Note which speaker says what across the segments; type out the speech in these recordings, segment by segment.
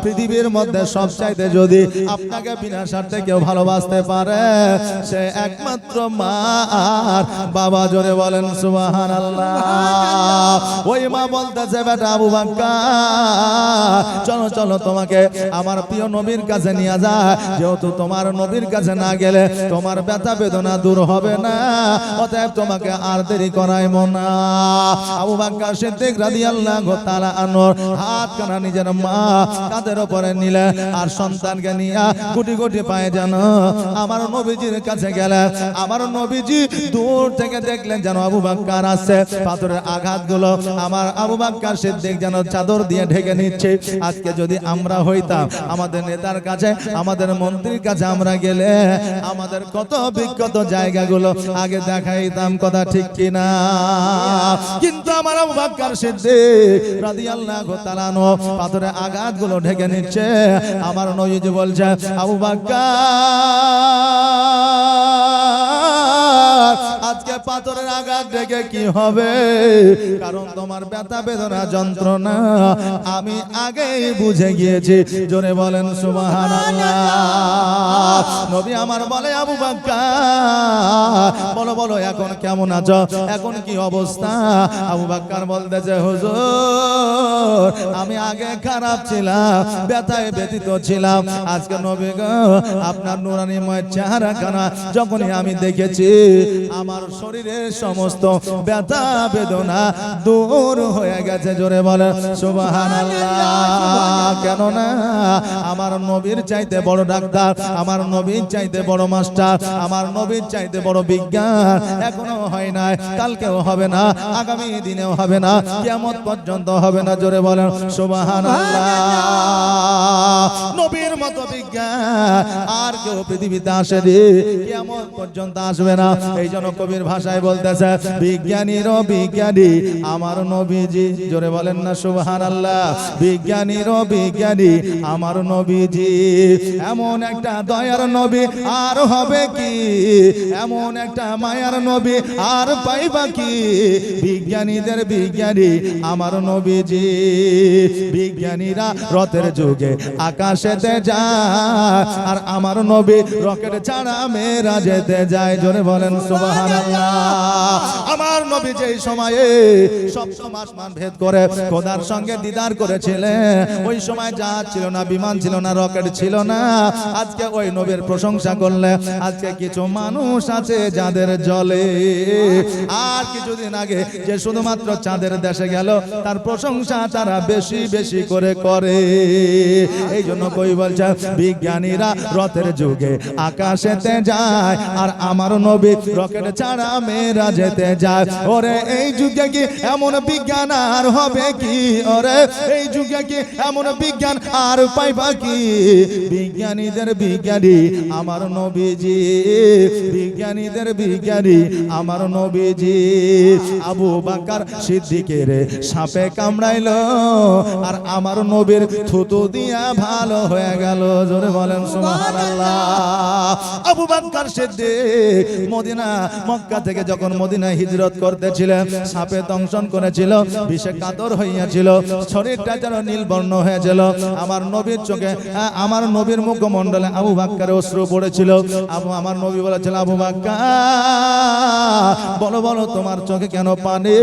Speaker 1: পৃথিবীর মধ্যে সবচাইতে যদি আপনাকে বিনা স্বার্থে কেউ ভালোবাসতে পারে সে একমাত্র মা আর বাবা। জোরে বলেন সুবহানাল্লাহ। ওই মা বলতেছে, বেটা আবু বকর চলো চলো তোমাকে আমার প্রিয় নবীর কাছে নিয়ে যা। যেহেতু তোমার নবীর কাছে না গেলে তোমার ব্যথা বেদনা দূর হবে না, অতএব তোমাকে আর দেরি করাইবো না। আবু বকর সিদ্দিক রাদিয়াল্লাহু তাআলা আনহর হাত কানা নিজের মা কাঁধের উপরে নিলে আর সন্তানকে নিয়ে গুটি গুটি পায়ে যেন আমার নবীজির কাছে গেলে আমার নবীজি দূর থেকে দেখলেন যেন আবু বকর আসছে। পাথরের আঘাতগুলো আমার আবু বকর সিদ্দিক যেন চাদর দিয়ে ঢেকে নিচ্ছে। আজকে যদি আমরা হইতাম আমাদের নেতার কাছে, আমাদের মন্ত্রীর কাছে আমরা গেলে আমাদের কত বিখ্যাত জায়গাগুলো আগে দেখাইতাম, কথা ঠিক কিনা? কিন্তু আমার আবু বকর সিদ্দিক রাদিয়াল্লাহু তাআলা আনহু পাথরের আঘাতগুলো ঢেকে নিচ্ছে। আমার নবীজি বলছে, আবু বকর আজকে পাথরের আঘাত ঢেকে কি হবে? কারণ তোমার ব্যথা বেদনা যন্ত্রণা আমি আগেই বুঝে গিয়েছি। জোরে বলেন সুবহানাল্লাহ। নবী আমার বলে, আবু বকর বলো বলো এখন কেমন আছো, এখন কি অবস্থা? আবু বকর বলতেছে, হুজুর আমি আগে খারাপ ছিলাম, ব্যথায় ব্যথিত ছিলাম। আজকে নবী গো আপনার নূরানীময় চেহারাখানা যখনই আমি দেখেছি আমার শরীরের সমস্ত ব্যথা বেদনা দূর হয়ে গেছে। জোরে বলে সুবহানাল্লাহ। কেননা আমার নবীর চাইতে বড় ডাক্তার, আমার নবীর চাইতে বড় মাস্টার, আমার নবীর চাইতে বড় বিজ্ঞান এখনো হয় নাই, কালকেও হবে না, আগামী দিনেও হবে না, কিয়ামত পর্যন্ত হবে না। জোরে বলেন সুবহানাল্লাহ। নবীর মতো বিজ্ঞান আর কেউ পৃথিবীতে আসেনি, কিয়ামত পর্যন্ত আসবে না। এই জন্য কবির ভাষায় বলতেছে, বিজ্ঞানীরও বিজ্ঞানী আমার নবীজি। জোরে বলেন না সুবহানাল্লাহ। বিজ্ঞানীরও বিজ্ঞানী আমার নবীজি। এমন একটা দয়ার নবী আর হবে কি, এমন একটা মায়ার নবী আর পাইবা কি? বিজ্ঞানীদের বিজ্ঞানী আমার নবীজি। বিজ্ঞানীরা রথের যুগে আকাশেতে যায় আর আমার নবী রকেট ছাড়া মেরাজেতে যায়। জোরে বলেন সুবহানাল্লাহ। আমার নবী যেই সময়ে সপ্তম আসমান ভেদ করে খোদার সঙ্গে দিদার করেছিলেন, ওই সময় জাহাজ ছিল না, বিমান ছিল না, রকেট ছিল না। আজকে ওই নবীর প্রশংসা করলে আজকে কিছু মানুষ আছে যাদের জলে। আর কিছুদিন আগে যে শুধুমাত্র চাঁদের দেশে গেল তার প্রশংসা তারা বেশি বেশি করে করে। এই জন্য কই বলছে, বিজ্ঞানীরা রথের যুগে আকাশেতে যায় আর আমার নবী রকেট ছাড়া মেরাজেতে যায়। ওরে এই যুগে কি এমন বিজ্ঞান আর হবে কি? ওরে এই যুগে কি এমন বিজ্ঞান আর পাইবা কি? বিজ্ঞানীদের বিজ্ঞানী আমার নবীজি। বিজ্ঞানীদের বিজ্ঞানী আমার নবীজি। আবু বকর সিদ্দিকের সাপে কামড়াইলো আর আমার নবীর থুতু দিয়া ভালো হয়ে গেল। জোরে বলেন সুবহানাল্লাহ। আবু বকর সিদ্দিক মদিনা মক্কা থেকে যখন মদিনায় হিজরত করতেছিলেন, সাপে দংশন করেছিল, বিষে কাতর হইয়াছিল, শরীরটা যেন নীলবর্ণ হয়েছিল। আমার নবীর চোখে, আমার নবীর মুখমণ্ডলে আবু বকরের অশ্রু পড়েছিল। আমার নবী বলেছিল, আবু বকর বলো বলো তোমার চোখে কেন পানি,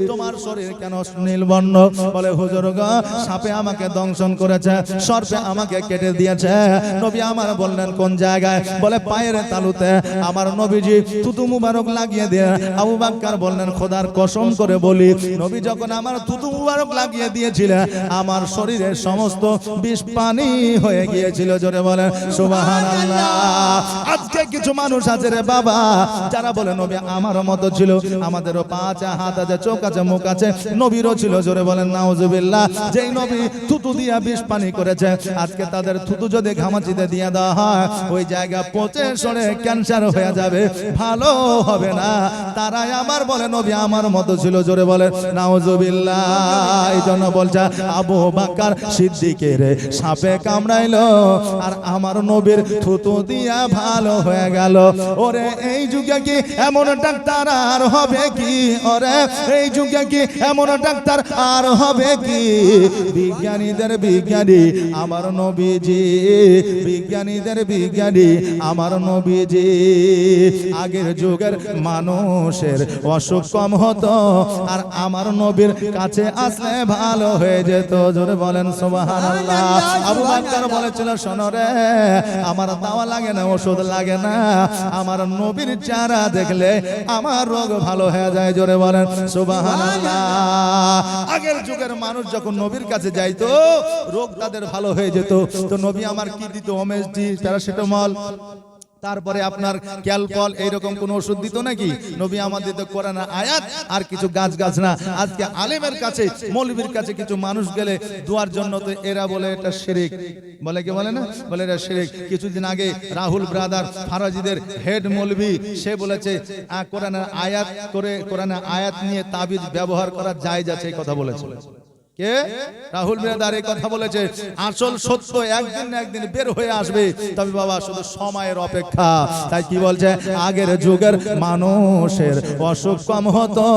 Speaker 1: তোমার শরীর কেন নীলবর্ণ? বলে, হুজুর গো সাপে আমাকে দংশন করেছে, সর্পে আমাকে কেটে দিয়েছে। নবী আমার বললেন কোন জায়গায়? বলে পায়ের তালুতে। আমার নবীজি থুতু মুবারক লাগিয়ে দিয়ে আবু বকর বললেন, খোদার কসম করে বলি, নবী যখন আমার থুতু মুবারক লাগিয়ে দিয়েছিলেন আমার শরীরের সমস্ত বিষ পানি হয়ে গিয়েছিল। জোরে বলে সুবহানাল্লাহ। আজকে কিছু মানুষ আছে রে বাবা যারা বলে নবী আমারও মতো ছিল, আমাদেরও পা আছে, হাত আছে, চোখ আছে, মুখ আছে, নবীরও ছিল। জোরে বলেন নাউজুবিল্লাহ। যেই নবী থুতু দিয়া বিষ পানি করেছে আজকে তাদের থুতু যদি ঘামাচিতে দিয়ে দেওয়া হয় ওই জায়গা পচে সরে ক্যান্সার হয়ে যাবে, ভালো হবে না। তারাই আমার বলে নবী আমার মতো ছিল, জোরে বলে নাউজুবিল্লাহ। এই জন্য বলছে আবু বকর সিদ্দিকের সাপে কামড়াইলো আর আমার নবীর থুতু দিয়া ভালো হয়ে গেল। ওরে এই যুগে কি এমন ডাক্তার আর হবে কি? ওরে এই যুগে কি এমন ডাক্তার আর হবে কি? বিজ্ঞানীদের বিজ্ঞানী আমার নবীজি, বিজ্ঞানীদের বিজ্ঞানী আমার নবীজি। আগের যুগের মানুষের অসুখ কম হতো আর আমার নবীর কাছে আসলে ভালো হয়ে যেত, জোরে বলেন সুবহানাল্লাহ। আবু বকর বলেছিল শোনো রে, আমার দাওয়া লাগে না, ওষুধ লাগে না, আমার নবীর চেহারা দেখলে আমার রোগ ভালো হয়ে যায়, জোরে বলেন সুবহানাল্লাহ। আগের যুগের মানুষ যখন নবীর কাছে যাইতো রোগ তাদের ভালো হয়ে যেত। তো নবী আমার কি দিত? ওমেসডি, প্যারাসিটামল, তারপরে আপনার ক্যালপল, এইরকম কোন ওষুধ দিত নাকি? নবী আমার দিত কোরআনের আয়াত আর কিছু গাছ গাছ না। আজকে আলেমের কাছে মৌলবীর কাছে কিছু মানুষ গেলে দোয়ার জন্য তো এরা বলে এটা শিরক, বলে কি বলে না, বলে এটা শিরক। কিছুদিন আগে রাহুল ব্রাদার ফারাজিদের হেড মৌলবী সে বলেছে কোরআনের আয়াত করে কোরআনের আয়াত নিয়ে তাবিজ ব্যবহার করা জায়েজ আছে, এই কথা বলেছে। কে? রাহুল ব্রাদার এই কথা বলেছে। আসল সত্য একদিন না একদিন বের হয়ে আসবে, তবে বাবা শুধু সময়ের অপেক্ষা। তাই কি বলছে? আগের যুগের মানুষের অসুখ কম হতো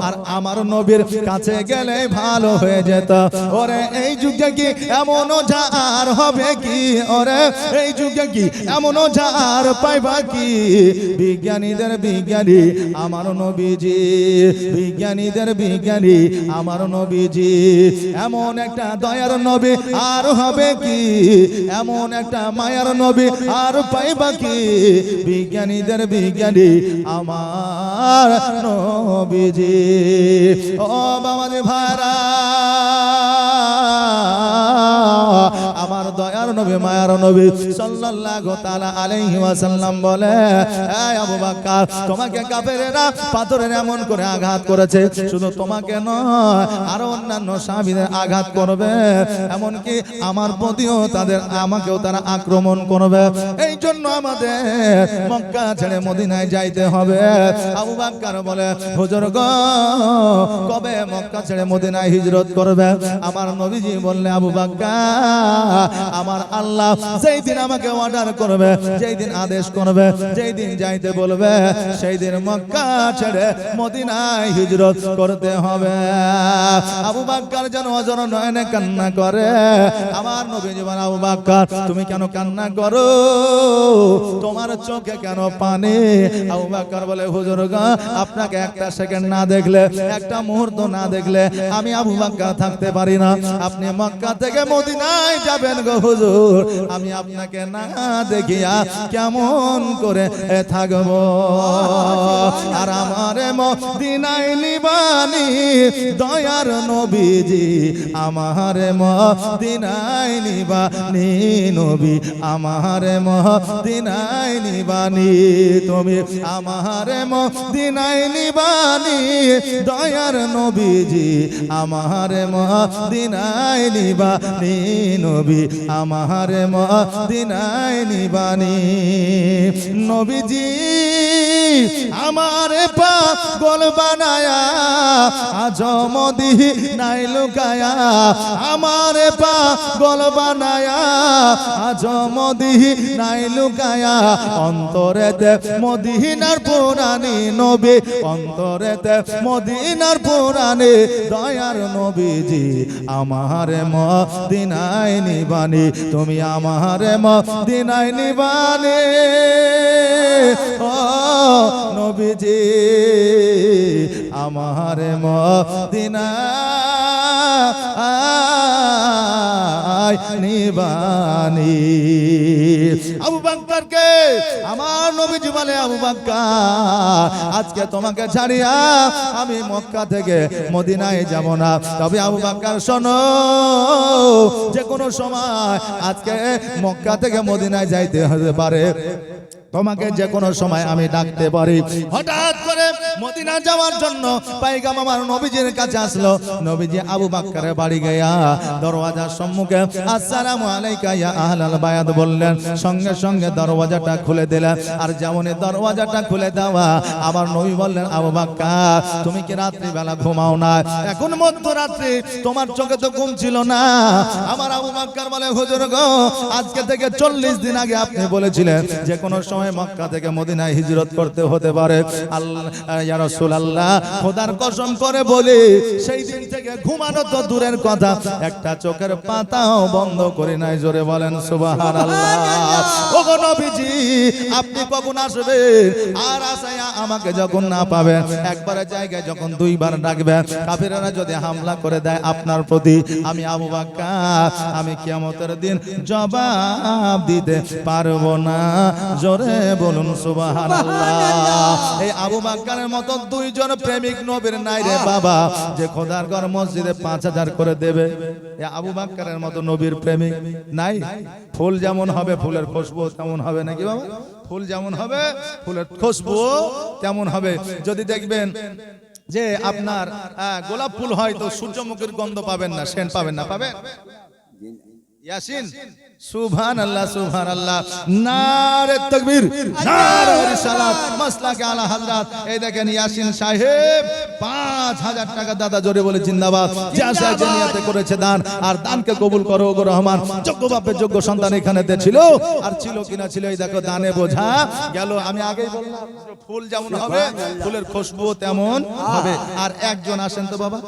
Speaker 1: আর আমার নবীর কাছে গেলে ভালো হয়ে যেত। ওরে এই যুগে কি এমনও যার হবে কি? ওরে এই যুগে কি এমনও যার পাইবা কি? বিজ্ঞানীদের বিজ্ঞানী আমার নবীজি, বিজ্ঞানীদের বিজ্ঞানী আমার নবীজি। এমন একটা দয়ার নবী আর হবে কি? এমন একটা মায়ার নবী আর পাইবা কি? বিজ্ঞানীদের বিজ্ঞানী আমার নবীজি। ও বাবাজি ভাইরা, আমার দয়ার নবী মায়ার নবী সাল্লাল্লাহু তাআলা আলাইহি ওয়াসাল্লাম বলে, এই আবু বকর তোমাকে কাফেরেরা পাথরের এমন করে আঘাত করেছে, শুধু তোমাকে নয় আরো অন্যান্য সাহাবীদের আঘাত করবে, এমন কি আমার প্রতিও তাদের আমাকেও তারা আক্রমণ করবে। এই জন্য আমাদের মক্কা ছেড়ে মদিনায় যাইতে হবে। আবু বকর বলে হুজুর গো কবে মক্কা ছেড়ে মদিনায় হিজরত করবে? আমার নবীজি বললে আবু বকর আমার আল্লাহ যেই দিন আমাকে অর্ডার করবে, যেই দিন আদেশ করবে, যেই দিন যাইতে বলবে সেই দিন মক্কা ছেড়ে মদিনায় হিজরত করতে হবে। আবু বকর যেন অজর নয়নে কান্না করে। আমার নবীজি বলেন আবু বকর তুমি কেন কান্না করো? তোমার চোখে কেন পানি? আবু বকর বলে হুজুর গো আপনাকে একটা সেকেন্ড না দেখলে, একটা মুহূর্ত না দেখলে আমি আবু বকর থাকতে পারি না। আপনি মক্কা থেকে মদিনায় যাবেন গো হুজুর, আমি আপনাকে না দেখিয়া কেমন করে থাকবো? আর আমারে মদিনায় নিবানি দয়ার নবীজি, আমারে মদিনায় নিবানি নবী, আমারে মদিনায় নিবানি তুমি, আমারে মদিনায় নিবানি দয়ার নবীজি, আমারে মদিনায় নিবানি নবী, আমারে মদিনায় নিবানি নবীজি। আমারে পাগল বানায়া আজ মদিনায় লুকায়া, আমারে পাগল বানায়া আজ মদিনায় লুকায়া, অন্তরেতে মদিনার পুরানি নবী, অন্তরেতে মদিনার পুরানি দয়ার নবীজি, আমারে মদিনায় নিবানি তুমি, আমারে মদিনায় নিবানি ও নবীজি, আমারে মদিনায় নিবানি। আবু বকরকে আমার নবীজি বলে আবু বকর আজকে তোমাকে ছাড়িয়া আমি মক্কা থেকে মদিনায় যাব না। তবে আবু বকর শোনো, যে কোনো সময় আজকে মক্কা থেকে মদিনায় যাইতে হতে পারে। তোমাকে যে কোনো সময় আমি ডাকতে পারি। হঠাৎ করে মদিনা যাওয়ার জন্য পায়গাম আমার নবীজির কাছে আসলো। নবীজি আবু বকরের বাড়ি গিয়া দরওয়াজার সম্মুখে আসসালামু আলাইকা ইয়া আহলাল বায়াত বললেন, সঙ্গে সঙ্গে দরওয়াজাটা খুলে দিলেন। আর যেমনই দরওয়াজাটা খুলে দেওয়া আমার নবী বললেন, আবু বকর তুমি কি রাত্রি বেলা ঘুমাও না? এখন মধ্যরাত্রি, তোমার চোখে তো ঘুম ছিল না। আমার আবু বকর বলে, হুজুর গো, আজকে থেকে 40 দিন আগে আপনি বলেছিলেন যে কোনো সময় মক্কা থেকে মদিনায় হিজরত করতে হতে পারে। আল্লাহ ইয়া রাসূলুল্লাহ, খোদার কসম করে বলি সেই দিন থেকে ঘুমানো তো দূরের কথা, একটা চোখের পাতাও বন্ধ করি নাই। জোরে বলেন সুবহানাল্লাহ। ওগো নবীজি, আপনি কখন আসবেন? আর আসায়া আমাকে যখন না পাবেন, একবারের জায়গায় যখন দুইবার ডাকবেন, কাফিররা যদি হামলা করে দেয় আপনার প্রতি, আমি আবু বকর আমি কিয়ামতের দিন জবাব দিতে পারবো না। জোরে বলুন সুবহানাল্লাহ। এই আবু বকরের মতো দুইজন প্রেমিক নবীর নাই রে বাবা, যে খোদার ঘর মসজিদে 5000 করে দেবে। এই আবু বকরের মতো নবীর প্রেমিক নাই। ফুল যেমন হবে ফুলের খুশবু তেমন হবে, নাকি বাবা? ফুল যেমন হবে ফুলের খুশবু তেমন হবে। যদি দেখবেন যে আপনার গোলাপ ফুল হয় তো সূর্যমুখীর গন্ধ পাবেন না, সেন্ট পাবেন না। পাবেন? ইয়াসিন, সুবহানাল্লাহ সুবহানাল্লাহ, নারে তাকবীর, নারে রিসালাত, মাসলাকে আলা হযরত। এই দেখেন ইয়াসিন সাহেব 5000 টাকা দাদা জোরে বলে জিন্দাবাদ। যে আশা যে নিয়তে করেছে দান, আর দানকে কবুল করো গো রহমান। যোগ্য বাপের যোগ্য সন্তান এখানেতে ছিল, আর ছিল কিনা ছিল। এই দেখো দানে বোঝা গেল। আমি আগেই বললাম ফুল যেমন হবে ফুলের খুশবু তেমন হবে। আর একজন আসেন তো বাবা,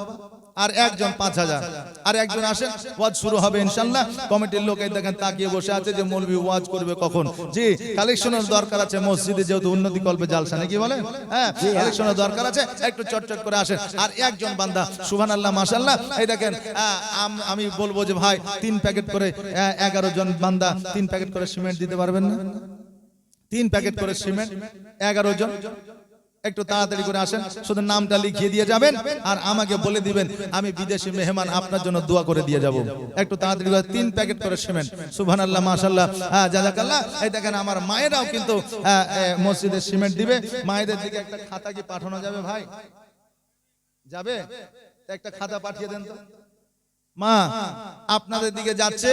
Speaker 1: আর একজন 5000, আর একজন আসেন, ওয়াজ শুরু হবে ইনশাআল্লাহ। কমিটির লোক এই দেখেন তাকিয়ে বসে আছে যে মৌলভী ওয়াজ করবে কখন। জি, কালেকশনের দরকার আছে মসজিদে, যেহেতু উন্নতি কল্পে জালসা, নাকি বলেন? হ্যাঁ, কালেকশনের দরকার আছে, একটু চটচট করে আসেন। আর একজন বান্দা সুবহানাল্লাহ মাশাআল্লাহ। এই দেখেন আমি বলবো যে ভাই 3 প্যাকেট করে 11 জন বান্দা 3 প্যাকেট করে সিমেন্ট দিতে পারবেন না? 3 প্যাকেট করে সিমেন্ট 11 জন, একটু তাড়াতাড়ি করে আসেন। শুধু নামটা লিখিয়ে দিয়ে যাবেন আর আমাকে বলে দিবেন আমি বিদেশি মেহমান আপনার জন্য দোয়া করে দিয়ে যাব। একটু তাড়াতাড়ি করে 3 প্যাকেট করে সিমেন্ট। সুবহানাল্লাহ মাশাআল্লাহ, জাযাকাল্লাহ। এই দেখেন আমার মায়েরাও কিন্তু মসজিদে সিমেন্ট দিবে। মায়েদের দিকে একটা খাতা কি পাঠানো যাবে ভাই? যাবে? একটা খাতা পাঠিয়ে দেন তো। মা আপনাদের দিকে যাচ্ছে।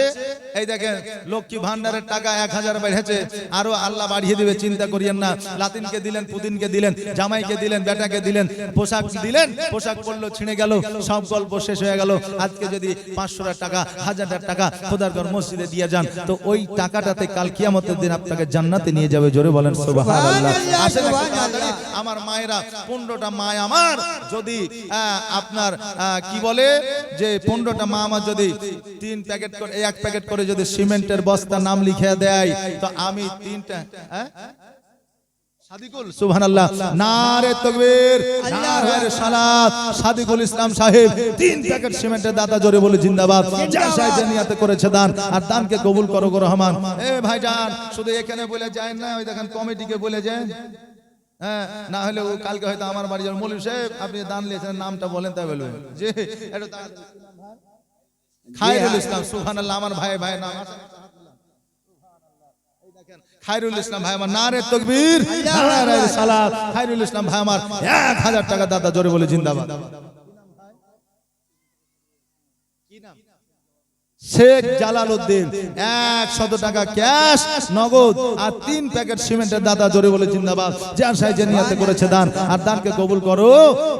Speaker 1: এই দেখেন লক্ষ্মী ভান্ডারের টাকা 1000 বেড়েছে, আরো আল্লাহ বাড়িয়ে দিবে, চিন্তা করিয়েন না। লাতিনকে দিলেন, পুতিনকে দিলেন, জামাইকে দিলেন, বেটাকে দিলেন, পোশাক দিলেন, পোশাক পরলো ছিঁড়ে গেল, সব গল্প শেষ হয়ে গেল। আজকে যদি 500 টাকা 1000 টাকা খোদার ঘর মসজিদে দিয়ে যান, তো ওই টাকাটাতে কাল কিয়ামতের দিন আপনাকে জান্নাতে নিয়ে যাবে। জোরে বলেন সুবহানাল্লাহ। আসেন আমার মায়েরা, 15টা মা আমার যদি আপনার কি বলে যে 15টা মা আমার যদি 3 প্যাকেট করে 1 প্যাকেট করে যদি সিমেন্টের বস্তা নাম লিখে দেয়, তো আমি 3টা সাদিকুল, সুবহানাল্লাহ, নারে তাকবীর, নারে রিসালাত, সাদিকুল ইসলাম সাহেব 3 প্যাকেট সিমেন্টের দাতা জোরে বলে জিন্দাবাদ। যা সাহেব নিয়তে করেছে দান, আর দানকে কবুল করো গো রহমান। এ ভাইজান, শুধু এখানে বলে যায় না, ওই দেখেন কমিটিকে বলে যায়। হ্যাঁ, না হলে ও কালকে হয়তো আমার বাড়ি যাবে, মৌলভী সাহেব আপনি দান লিয়েছেন, নামটা বলেন, তাই বলবেন জি এটা খায়রুল ইসলাম, সুবহানাল্লাহ, আমার ভাই নাম খায়রুল ইসলাম ভাই আমার, নারে তাকবীর, নারে রিসালাত। খায়রুল ইসলাম ভাই আমার 1000 টাকা দাদা জোরে বলে জিন্দাবাদ। শেখ জালালউদ্দিন 100 টাকা ক্যাশ নগদ আর 3 প্যাকেট সিমেন্টের দাদা জোরে বলে জিন্দাবাদ। যার সাইজে নিয়তে করেছে দান, আর দানকে কবুল করো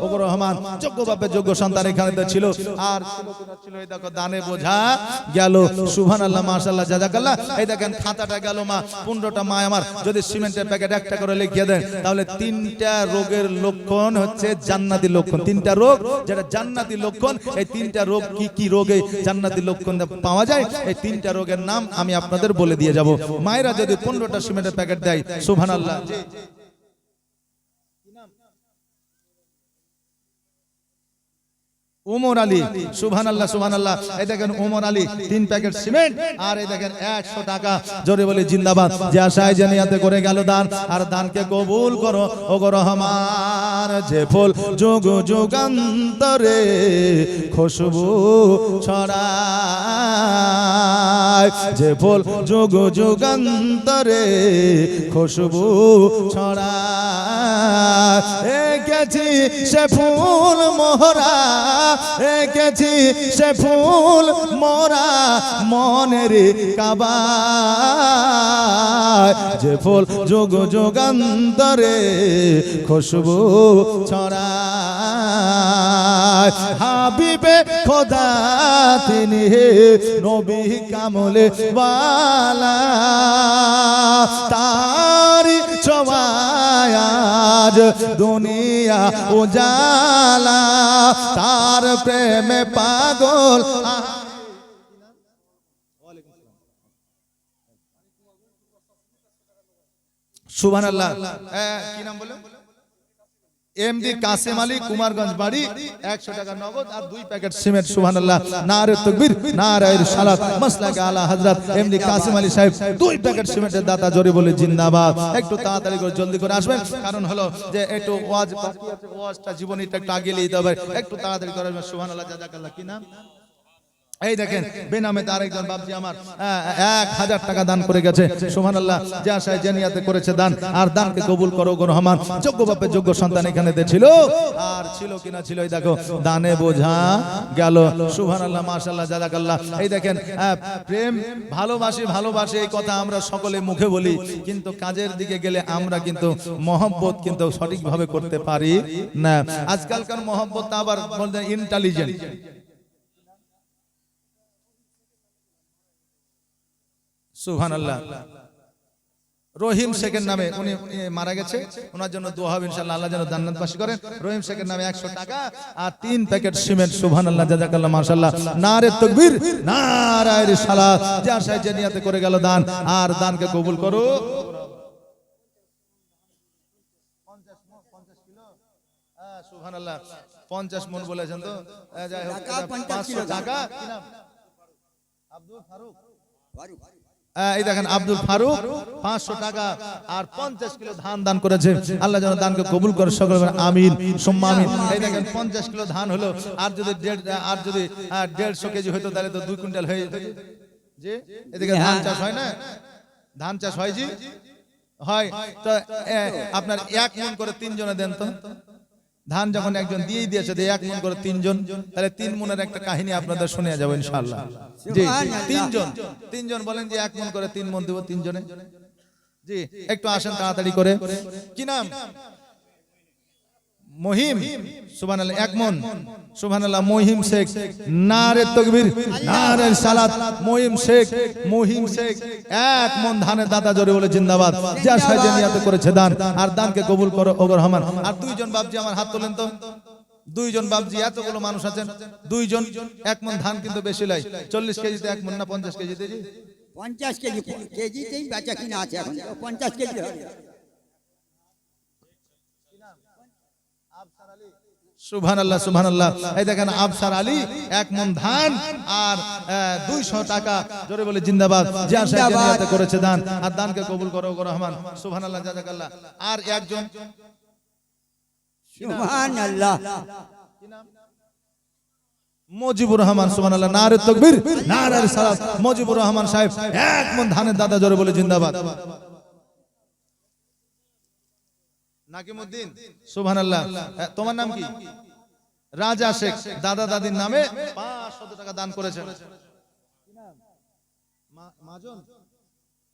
Speaker 1: ওগো রহমান। যোগ্য বাপের যোগ্য সন্তান এখানে ছিল, আর ছিল এই দেখো দানে বোঝা গেল। সুবহানাল্লাহ মাশাআল্লাহ, জাযাকাল্লাহ। এই দেখেন খাতাটা গেল মা, 15টা মা আমার যদি সিমেন্টের প্যাকেট একটা করে লিখিয়ে দেন, তাহলে 3টা রোগের লক্ষণ হচ্ছে জান্নাতি লক্ষণ। 3টা রোগ যেটা জান্নাতি লক্ষণ, এই 3টা রোগ কি কি রোগে জান্নাতি লক্ষণ পাওয়া যায়, এই 3টা রোগের নাম আমি আপনাদের বলে দিয়ে যাব। মায়েরা যদি 15টা সিমেন্টের প্যাকেট দেয়, সুবহানাল্লাহ, উমর আলী, সুবহানাল্লাহ সুবহানাল্লাহ। এই দেখেন উমর আলী 3 প্যাকেট সিমেন্ট, আর এই দেখেন 100 টাকা, জোরে বলে জিন্দাবাদ। যে আশায় যে নিয়াতে করে গেল দান, আর দানকে কবুল করো ওগো রহমান। যে ফুল যুগ যুগান্তরে খুশবু ছড়ায়, যে ফুল যুগ যুগান্তরে খুশবু ছড়ায়, এঁকেছি সে ফুল মোহরা, এঁকেছি সে ফুল মোরা মনের কাবায়। যে ফুল যুগ যুগান্তরে খুশবু ছড়ায়, হাবিবে খোদা তিনি নবী কামলে ওয়ালা, তারি ছোঁয়ায় আজ দুনিয়া উজালা, তার প্রেমে পাগল। সুবহানাল্লাহ। কি নাম বলে? এমডি কাসেম আলী, কুমারগঞ্জ বাড়ি। 100 টাকা নগদ আর 2 প্যাকেট সিমেন্ট। সুবহানাল্লাহ, নারে তাকবীর, নারে রিসালাত, মাসলাকে আলা হযরত এমডি কাসেম আলী সাহেব 2 প্যাকেট সিমেন্টের দাতা, জোরে বলে জিন্দাবাদ। একটু তাড়াতাড়ি করে জলদি করে আসবেন, কারণ হলো যে একটু ওয়াজ বাকি আছে, ওয়াজটা জীবনীটা একটু আগে নিতে হবে, একটু তাড়াতাড়ি করে আসবেন। সুবহানাল্লাহ, জাযাকাল্লাহ। কি নাম? এই দেখেন বেনামে তার একজন বাপজি আমার 1000 টাকা দান করে গেছে। সুবহানাল্লাহ, যে আশায় যে নিয়াতে করেছে দান, আর দানকে কবুল করো গো রহমান। যোগ্য বাপের যোগ্য সন্তান এখানে ছিল, আর ছিল কিনা ছিল, এই দেখো দানে বোঝা গেল। সুবহানাল্লাহ, মাশাআল্লাহ, জাযাকাল্লাহ। এই দেখেন প্রেম, ভালোবাসি ভালোবাসি এই কথা আমরা সকলে মুখে বলি, কিন্তু কাজের দিকে গেলে আমরা কিন্তু মহব্বত কিন্তু সঠিকভাবে করতে পারি না। আজকালকার মহব্বত আবার বলতে ইন্টেলিজেন্ট। সুবহানাল্লাহ। রহিম শেখের নামে, উনি মারা গেছে, ওনার জন্য দোয়া হবে ইনশাআল্লাহ, আল্লাহ যেন জান্নাতবাসী করেন। রহিম শেখের নামে 100 টাকা আর 3 প্যাকেট সিমেন্ট। সুবহানাল্লাহ, জাযাকাল্লাহ, মাশাআল্লাহ, নারে তাকবীর, নারে রিসালাত। যে আশায় যে নিয়াতে করে গেল দান, আর দানকে কবুল করো। 50 কিলো, সুবহানাল্লাহ, 50 মন বলেছেন তো, যাই হোক 500 টাকা। কি নাম? আব্দুল ফারুক। এই দেখেন আব্দুল ফারুক 500 টাকা আর 50 কিলো ধান দান করেছে। আল্লাহ যেন দানকে কবুল করে, সকলে আমিন সুম্মা আমিন। এই দেখেন 50 কিলো ধান হলো, আর যদি 150 কেজি হতো তাহলে তো 2 কুইন্টাল হয়ে যেত। জি, এদিকে ধান চাষ হয় না? ধান চাষ হয় জি, হয়। তো আপনার 1 মণ করে 3 জনে দেন তো। ধান যখন একজন দিয়েই দিয়েছে, 1 মণ করে 3 জন, তাহলে 3 মণের একটা কাহিনী আপনাদের শোনা যাবে ইনশাআল্লাহ। জি, 3 জন বলেন যে 1 মণ করে 3 মণ দেব 3 জনে। জি, একটু আসেন তাড়াতাড়ি করে। কি নাম? মহিম। সুবহানাল্লাহ, 1 মণ। সুবহানাল্লাহ, মহিম শেখ। নারে তাকবীর, নারে সালাত। মহিম শেখ, মহিম শেখ 1 মণ ধানের দাতা, জোরে বলে জিন্দাবাদ। যা সাহায্য নিয়াতে করেছে দান, আর দানকে কবুল করো ওগো রহমান। আর 2 জন বাপজি আমার হাত তোলেন তো। 2 জন বাপজি, এতগুলো মানুষ আছেন, 2 জন 1 মণ ধান কিন্তু বেশি লাই। 40 কেজিতে 1 মণ না 50 কেজিতে? জি,
Speaker 2: 50 কেজি কেজিতেই বেচা কিনা আছে এখন, 50 কেজি হবে।
Speaker 1: সুবহানাল্লাহ, সুবহানাল্লাহ। এই দেখেন আফসার আলী 1 মণ ধান আর 200 টাকা, জোরে বলে জিন্দাবাদ। যে আশায় যে নিয়াতে করেছে দান, আর দানকে কবুল করো ওগো রহমান। সুবহানাল্লাহ, জাযাকাল্লাহ। আর একজন
Speaker 2: সুবহানাল্লাহ,
Speaker 1: কি নাম? মুজিবুর রহমান। সুবহানাল্লাহ, নারে তাকবীর, নারে রিসালাত। মুজিবুর রহমান সাহেব 1 মণ ধানের দাদা, জোরে বলে জিন্দাবাদ। নাকিমউদ্দিন। সুবহানাল্লাহ, তোমার নাম কি? রাজা শেখ। দাদা দাদির নামে 500 টাকা দান করেছেন। কি নাম? মাহাজন,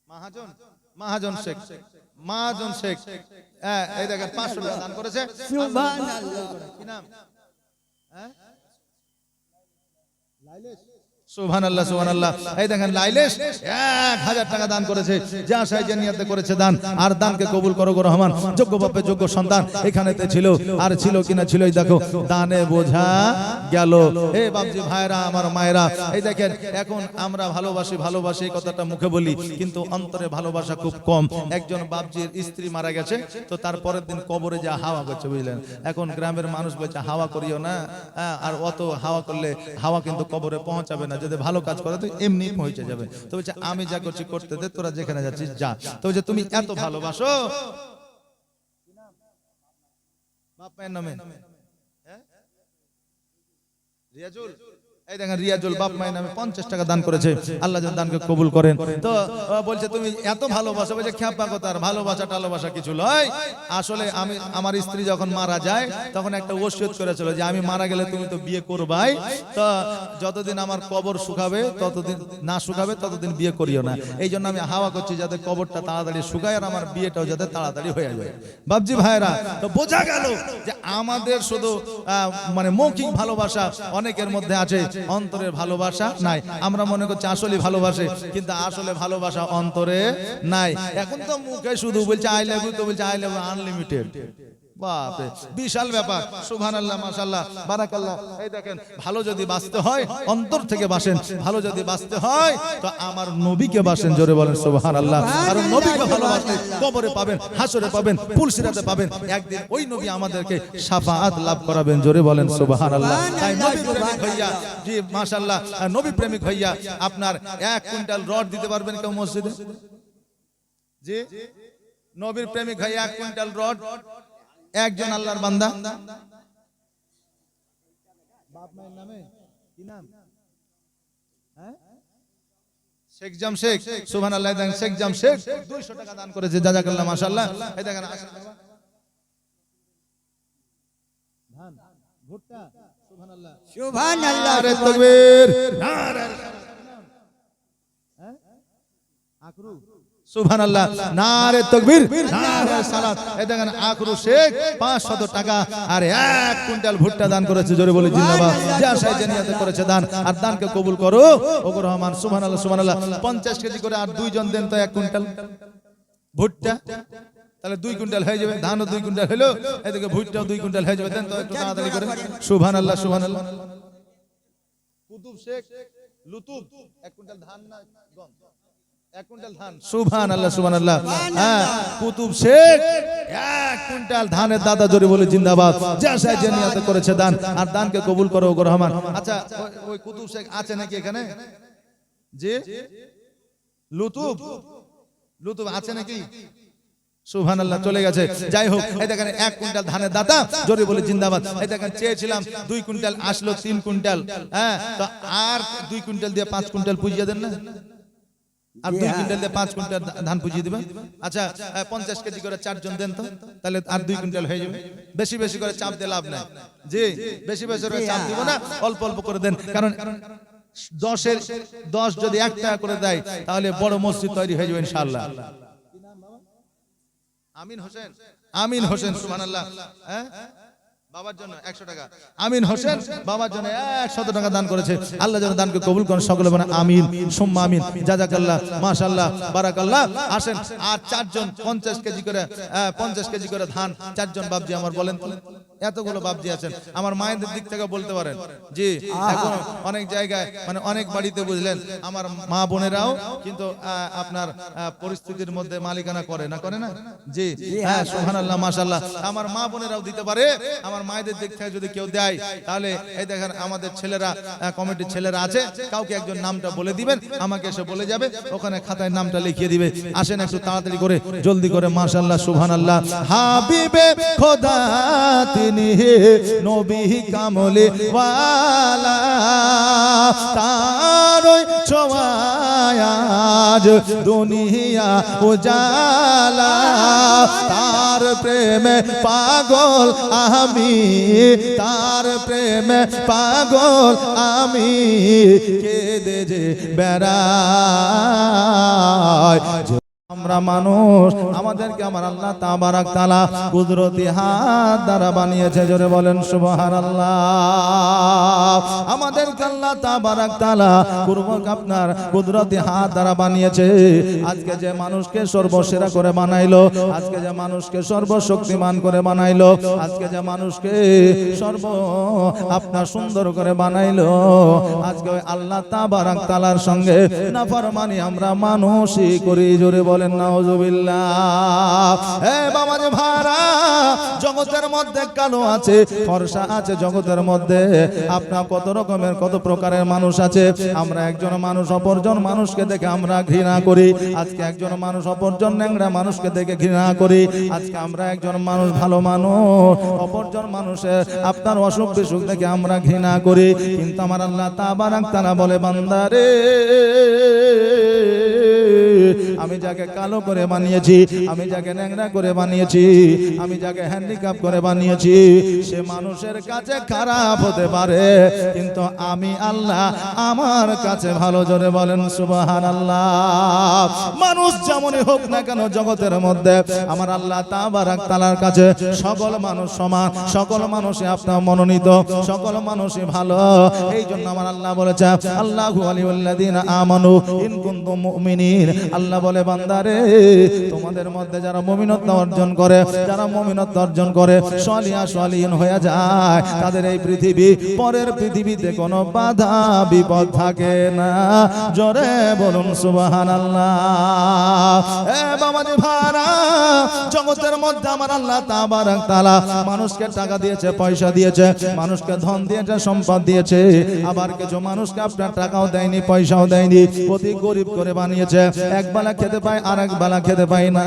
Speaker 1: মাহাজন, মাহাজন শেখ, মাহাজন শেখ। এই দেখেন 500 টাকা দান করেছে। সুবহানাল্লাহ। কি নাম? লাইলেশ। সুবহানাল্লাহ সুবহানাল্লাহ। এই দেখেন লাইলেশ 1000 টাকা দান করেছে, যা সাইজে নিয়তে করেছে দান, আর দানকে কবুল করো গো রহমান। যোগ্য বাপে যোগ্য সন্তান এখানেতে ছিল, আর ছিল কিনা ছিল, এই দেখো দানে বোঝা গেল। এই বাপজি ভাইরা, আমার মায়েরা, এই দেখেন এখন আমরা ভালোবাসি ভালোবাসি এই কথাটা মুখে বলি, কিন্তু অন্তরে ভালোবাসা খুব কম। একজন বাপজির স্ত্রী মারা গেছে, তো তার পরের দিন কবরে যা হাওয়া করছে বুঝলেন। এখন গ্রামের মানুষ বলছে হাওয়া করিও না, আর অত হাওয়া করলে হাওয়া কিন্তু কবরে পৌঁছাবে না, যদি ভালো কাজ করে তো এমনি পৌঁছে যাবে। তো বলছে আমি যা করছি করতে দে, তোরা যেখানে যাচ্ছিস যা। তো বলছে তুমি এত ভালোবাসো বাপ মায়ের নামে, রিয়াজুল, এই দেখেন রিয়াজুল বাপ মায়ের নামে 50 টাকা দান করেছে, আল্লাহ যেন দানকে কবুল করেন। তো বলছে তুমি এত ভালোবাসো, বলছে খ্যাপা কথা, আর ভালোবাসা টালোবাসা কিছু নয়। আসলে আমি, আমার স্ত্রী যখন মারা যায় তখন একটা ওসিয়ত করেছিল যে আমি মারা গেলে তুমি তো বিয়ে করবাই, তো যতদিন আমার কবর শুকাবে, ততদিন না শুকাবে ততদিন বিয়ে করিও না। এই জন্য আমি হাওয়া করছি যাতে কবরটা তাড়াতাড়ি শুকায়, আর আমার বিয়েটাও যাতে তাড়াতাড়ি হয়ে যায়। বাপজি ভাইরা, তো বোঝা গেল যে আমাদের শুধু মানে মৌখিক ভালোবাসা অনেকের মধ্যে আছে, অন্তরের ভালোবাসা নাই। আমরা মনে করছি আসলে ভালোবাসে, কিন্তু আসলে ভালোবাসা অন্তরে নাই। এখন তো মুখে শুধু বলছে আই লাভ ইউ, তো বলছে আই লাভ ইউ আনলিমিটেড। বাপরে, বিশাল ব্যাপার। সুবহানাল্লাহ, মাশাআল্লাহ, বারাকাল্লাহ। এই দেখেন, ভালো যদি বাঁচতে হয় অন্তর থেকে বাসেন, ভালো যদি বাঁচতে হয় তো আমার নবীকে বাসেন। জোরে বলেন সুবহানাল্লাহ। কারণ নবীকে ভালোবাসলে কবরে পাবেন, হাসরে পাবেন, পুলসিরাতে পাবেন, একদিন ওই নবী আমাদেরকে শাফাআত লাভ করাবেন। জোরে বলেন সুবহানাল্লাহ। তাই নবী প্রেমিক হইয়া, জি মাশাআল্লাহ, নবী প্রেমিক হইয়া আপনার 1 কুইন্টাল রড দিতে পারবেন কেউ মসজিদে? জি, নবীর প্রেমিক হইয়া 1 কুইন্টাল রড একজন আল্লাহর বান্দা, বাপ মায়ের নামে কি নাম? শেখ জামশেদ, সুবহানাল্লাহ। দেখেন শেখ জামশেদ 200 টাকা দান করেছে, জাযাকাল্লাহ, মাশাআল্লাহ। এই দেখেন ধান, ভুট্টা, সুবহানাল্লাহ
Speaker 2: সুবহানাল্লাহ।
Speaker 1: নারে তাকবীর, নারে আকরু, সুবহানাল্লাহ, নারে তাকবীর, নারে সালাত। এই দেখেন আকরু শেখ 500 টাকা আর 1 কুইন্টাল ভুট্টা দান করেছে। জোরে বলে জিন্দাবাদ। যা সাইজে নিয়তে করেছে দান, আর দানকে কবুল করো ওগো রহমান। সুবহানাল্লাহ সুবহানাল্লাহ। 50 কেজি করে আর 2 জন দেন তো 1 কুইন্টাল ভুট্টা, তাহলে 2 কুইন্টাল হয়ে যাবে। ধানও 2 কুইন্টাল হলো, এদিকে ভুট্টাও 2 কুইন্টাল হয়ে যাবে। দেন তো একটু তাড়াতাড়ি করে। সুবহানাল্লাহ সুবহানাল্লাহ। কুতুব শেখ লুতুব 1 কুইন্টাল ধান না গম, 1 কুইন্টাল ধান। সুবহানাল্লাহ সুবহানাল্লাহ। হ্যাঁ, কুতুব শেখ 1 কুইন্টাল ধানের দাদা। জোরে বলে জিন্দাবাদ। যা সাইজে নিয়ত করেছে দান, আর দানকে কবুল করো ওগো রহমান। আচ্ছা, ওই কুতুব শেখ আছে নাকি এখানে? জি, লুতুব, লুতুব আছে নাকি? সুবহানাল্লাহ, চলে গেছে। যাই হোক, এই দেখেন 1 কুইন্টাল ধানের দাতা। জোরে বলে জিন্দাবাদ। এই দেখেন চেয়েছিলাম 2 কুইন্টাল, আসলো 3 কুইন্টাল। হ্যাঁ, তো আর 2 কুইন্টাল দিয়ে 5 কুইন্টাল পুজিয়ে দেন না? আর 2 কুইন্টাল দিয়ে 5 কুইন্টাল ধান পুজিয়ে দিবেন। আচ্ছা, 50 কেজি করে 4 জন দেন তো, তাহলে আর 2 কুইন্টাল হয়ে যাবে। বেশি বেশি করে চাপ দিয়ে লাভ নাই। জি, বেশি বেশি করে চাপ দিব না, অল্প অল্প করে দেন। কারণ 10 যদি 1 টাকা করে দেয় তাহলে বড় মসজিদ তৈরি হয়ে যাবে ইনশাআল্লাহ। আমিন হোসেন, আমিন হোসেন, সুবহানাল্লাহ। হ্যাঁ, বাবার জন্য 100 টাকা। আমিন হোসেন বাবার জন্য 100 টাকা দান করেছে। আল্লাহ যেন দানকে কবুল করেন। সকলে বলেন আমিন সুম্মা আমিন। জাযাকাল্লাহ, মাশাআল্লাহ, বারাকাল্লাহ। আসেন আর 4 জন 50 কেজি করে 50 কেজি করে ধান 4 জন বাপজি আমার বলেন তো। এতগুলো বাপজি আছেন, আমার মায়েদের দিক থেকে বলতে পারেন। জি, এখন অনেক জায়গায় মানে অনেক বাড়িতে বুঝলেন আমার মা বোনেরাও কিন্তু আপনার পরিস্থিতির মধ্যে মালিকানা করে না, করে না? জি, হ্যাঁ, সুবহানাল্লাহ, মাশাআল্লাহ। আমার মা বোনেরাও দিতে পারে। আমার মায়েদের দিক থেকে যদি কেউ দেয় তাহলে এই দেখেন আমাদের ছেলেরা, কমিটির ছেলেরা আছে, কাউকে একজন নামটা বলে দিবেন, আমাকে এসে বলে যাবে, ওখানে খাতায় নামটা লিখিয়ে দিবে। আসেন একটু তাড়াতাড়ি করে, জলদি করে, মাশাআল্লাহ, সুবহানাল্লাহ। হাবিবে খোদা তিনি নবী কামলে ওয়ালা, তারই ছোঁয়ায় আজ দুনিয়া উজালা, তার প্রেমে পাগল আমি, তার প্রেমে পাগল আমি, কেঁদে যে বেড়াই। আমরা আমরা মানুষ, আমাদেরকে আমার আল্লাহ তাবারাক তাআলা কুদরতি হাত দ্বারা বানিয়েছে। জোরে বলেন সুবহানাল্লাহ। আমাদেরকে আল্লাহ তাবারাক তাআলা আপনার কুদরতি হাত দ্বারা বানিয়েছে। আজকে যে মানুষকে সর্বসেরা করে বানাইলো, আজকে যে মানুষকে সর্বশক্তিমান করে বানাইলো, আজকে যে মানুষকে আপনার সুন্দর করে বানাইলো, আজকে ওই আল্লাহ তাবারাক তাআলার সঙ্গে নাফরমানি আমরা মানুষই করি। জোরে বলেন নাউজুবিল্লাহ। এ বাবা যে ভাড়া, জগতের মধ্যে কালো আছে, ফর্সা আছে, জগতের মধ্যে আপনার কত রকমের কত প্রকারের মানুষ আছে। আমরা একজন মানুষ অপরজন মানুষকে দেখে আমরা ঘৃণা করি। আজকে একজন মানুষ অপরজন ন্যাংরা মানুষকে দেখে ঘৃণা করি। আজকে আমরা একজন মানুষ ভালো মানুষ অপরজন মানুষের আপনার অসুখ বিসুখ দেখে আমরা ঘৃণা করি। কিন্তু আমার আল্লাহ তাবারাক তাআলা বলে, বান্দারে আমি যাকে কালো করে বানিয়েছি, আমি যাকে ন্যাংরা করে বানিয়েছি, আমি যাকে হ্যান্ডিক্যাপ করে বানিয়েছি, সে মানুষের কাছে খারাপ হতে পারে, কিন্তু আমি আল্লাহ আমার কাছে ভালো। জোরে বলেন সুবহানাল্লাহ। মানুষ যেমনই হোক না কেন জগতের মধ্যে আমার আল্লাহ তাবারাক তাআলার কাছে সকল মানুষ সমান, সকল মানুষই আপনার মনোনীত, সকল মানুষই ভালো। এই জন্য আমার আল্লাহ বলেছে, আল্লাহু ওয়ালিউল্লাযিনা আমানু ইন কুনতুম মুমিনিন। আল্লাহ বলে, বান্দারে তোমাদের মধ্যে যারা মুমিনত্ব অর্জন করে, যারা মুমিনত্ব অর্জন করে সলিহা সলিহীন হয়ে যায়, তাদের এই পৃথিবী পরের পৃথিবীতে কোনো বাধা বিপদ থাকে না। জোরে বলুন সুবহানাল্লাহ। এ বাবাজি ভাড়া, জগতের মধ্যে আমার আল্লাহ তাবারাক তাআলা মানুষকে টাকা দিয়েছে, পয়সা দিয়েছে, মানুষকে ধন দিয়েছে, সম্পদ দিয়েছে। আবার কিছু মানুষকে আপনার টাকাও দেয়নি, পয়সাও দেয়নি, অতি গরিব করে বানিয়েছে। এক বেলা খেতে পায়, আরেক বেলা খেতে পায় না।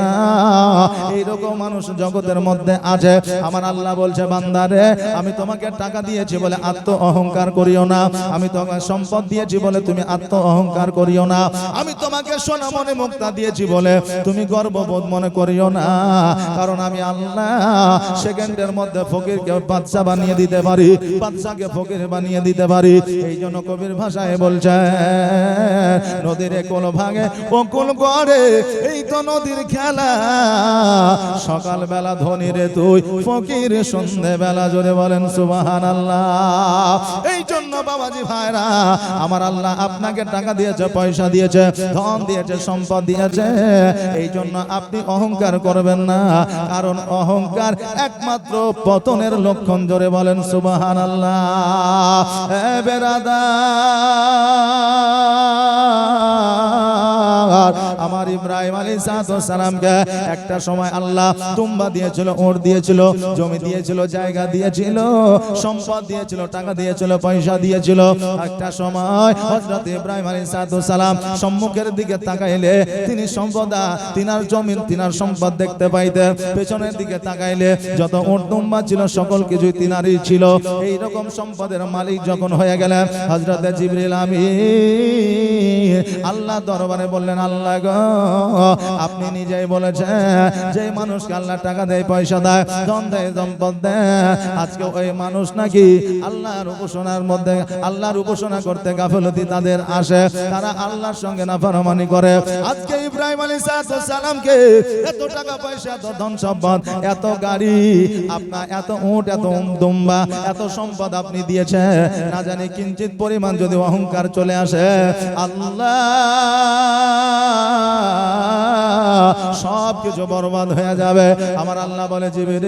Speaker 1: এইরকম মানুষ জগতের মধ্যে আছে। আমার আল্লাহ বলছে, বান্দারে আমি তোমাকে টাকা দিয়েছি বলে আত্ম অহংকার করিও না, আমি তোমাকে সম্পদ দিয়েছি বলে তুমি আত্ম অহংকার করিও না, আমি তোমাকে সোনা মনে মুক্তা দিয়েছি বলে তুমি গর্ববোধ মনে করিও না। কারণ আমি আল্লাহ সেকেন্ডের মধ্যে ফকিরকে বাদশা বানিয়ে দিতে পারি, বাদশাকে ফকির বানিয়ে দিতে পারি। এই জন্য কবির ভাষায় বলছে, নদীর কোল ভাঙে ও কোল গড়ে, এই তো নদীর খেলা। সকাল বেলা ধনী রে তুই, ফকির সন্ধে বেলা। জোরে বলেন সুবহানাল্লাহ। এই জন্য বাবাজি ভাইরা, আমার আল্লাহ আপনাকে টাকা দিয়েছে, পয়সা দিয়েছে, ধন দিয়েছে, সম্পদ দিয়েছে। এই জন্য আপনি অহংকার করবেন না, কারণ অহংকার একমাত্র পতনের লক্ষণ। জোরে বলেন সুবহানাল্লাহ। এ বেরাদার, আমার ইব্রাহিম আলাইহিস সালামকে একটা সময় আল্লাহ তুম্বা দিয়েছিল, ওট দিয়েছিল, জমি দিয়েছিল, জায়গা দিয়েছিল, সম্পদ দিয়েছিল, টাকা দিয়েছিল, পয়সা দিয়েছিল। একটা সময় হযরত ইব্রাহিম আলাইহিস সালাম সম্মুখের দিকে তাকাইলে তিনি সম্পদা, তিনার জমিন, তিনার সম্পদ দেখতে পাইতেন। পেছনের দিকে তাকাইলে যত ওট তুম্বা ছিল সকল কিছুই তিনারই ছিল। এই রকম সম্পদের মালিক যখন হয়ে গেলেন, হযরত জিবরিল আমিন আল্লাহ দরবারে বললেন, আল্লাহ গো আপনি নিজেই বলেছেন যে মানুষকে আল্লাহ টাকা দেয়, পয়সা দেয়, ধন দেয়, সম্পদ দেয়, আজকে ওই মানুষ নাকি আল্লাহর উপাসনার মধ্যে, আল্লাহর উপাসনা করতে গাফলতি তাদের আসে, তারা আল্লাহর সঙ্গে নাফরমানি করে। আজকে ইব্রাহিম আলাইহিস সালামকে এত টাকা পয়সা, এত ধন সম্পদ, এত গাড়ি, আপনার এত উট, এত দুম্বা, এত সম্পদ আপনি দিয়েছে, না জানি কিঞ্চিত পরিমাণ যদি অহংকার চলে আসে, আল্লাহ সব কিছু বরবাদ হয়ে যাবে। আমার আল্লাহ বলে, জিবরিল,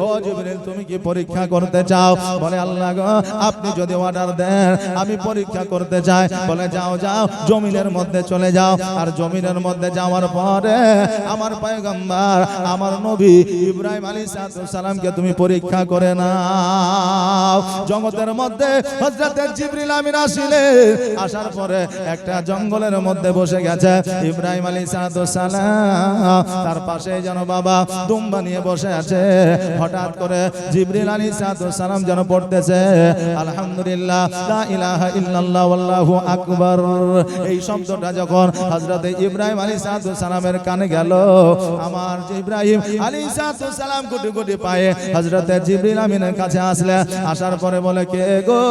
Speaker 1: ও জিবরিল তুমি কি পরীক্ষা করতে চাও? বলে, আল্লাহ গো আপনি যদি অর্ডার দেন আমি পরীক্ষা করতে চাই। বলে, যাও যাও, জমিনের মধ্যে চলে যাও। আর জমিনের মধ্যে যাওয়ার পরে আমার পয়গম্বর, আমার নবী ইব্রাহিম আলাইহিস সালামকে তুমি পরীক্ষা করে নাও। জগতের মধ্যে হযরত জিবরিল আমিন আসিলেন, আসার পরে একটা জঙ্গলের মধ্যে বসে গেছে। ইব্রাহিম আলাইহিস সালাম তার পাশে যেন বাবা দুম্বা নিয়ে বসে আছে। হঠাৎ করে জিবরিল আলাইহিস সালাম যেন পড়তেছে আলহামদুলিল্লাহ লা ইলাহা ইল্লাল্লাহ আল্লাহু আকবার। এই শব্দটা যখন হযরত ইব্রাহিম আলাইহিস সালামের কানে গেল, আমার ইব্রাহিম আলাইহিস সালাম গুটি গুটি পায়ে হযরত জিবরিল আমিনের কাছে আসলে, আসার পরে বলে কে গো,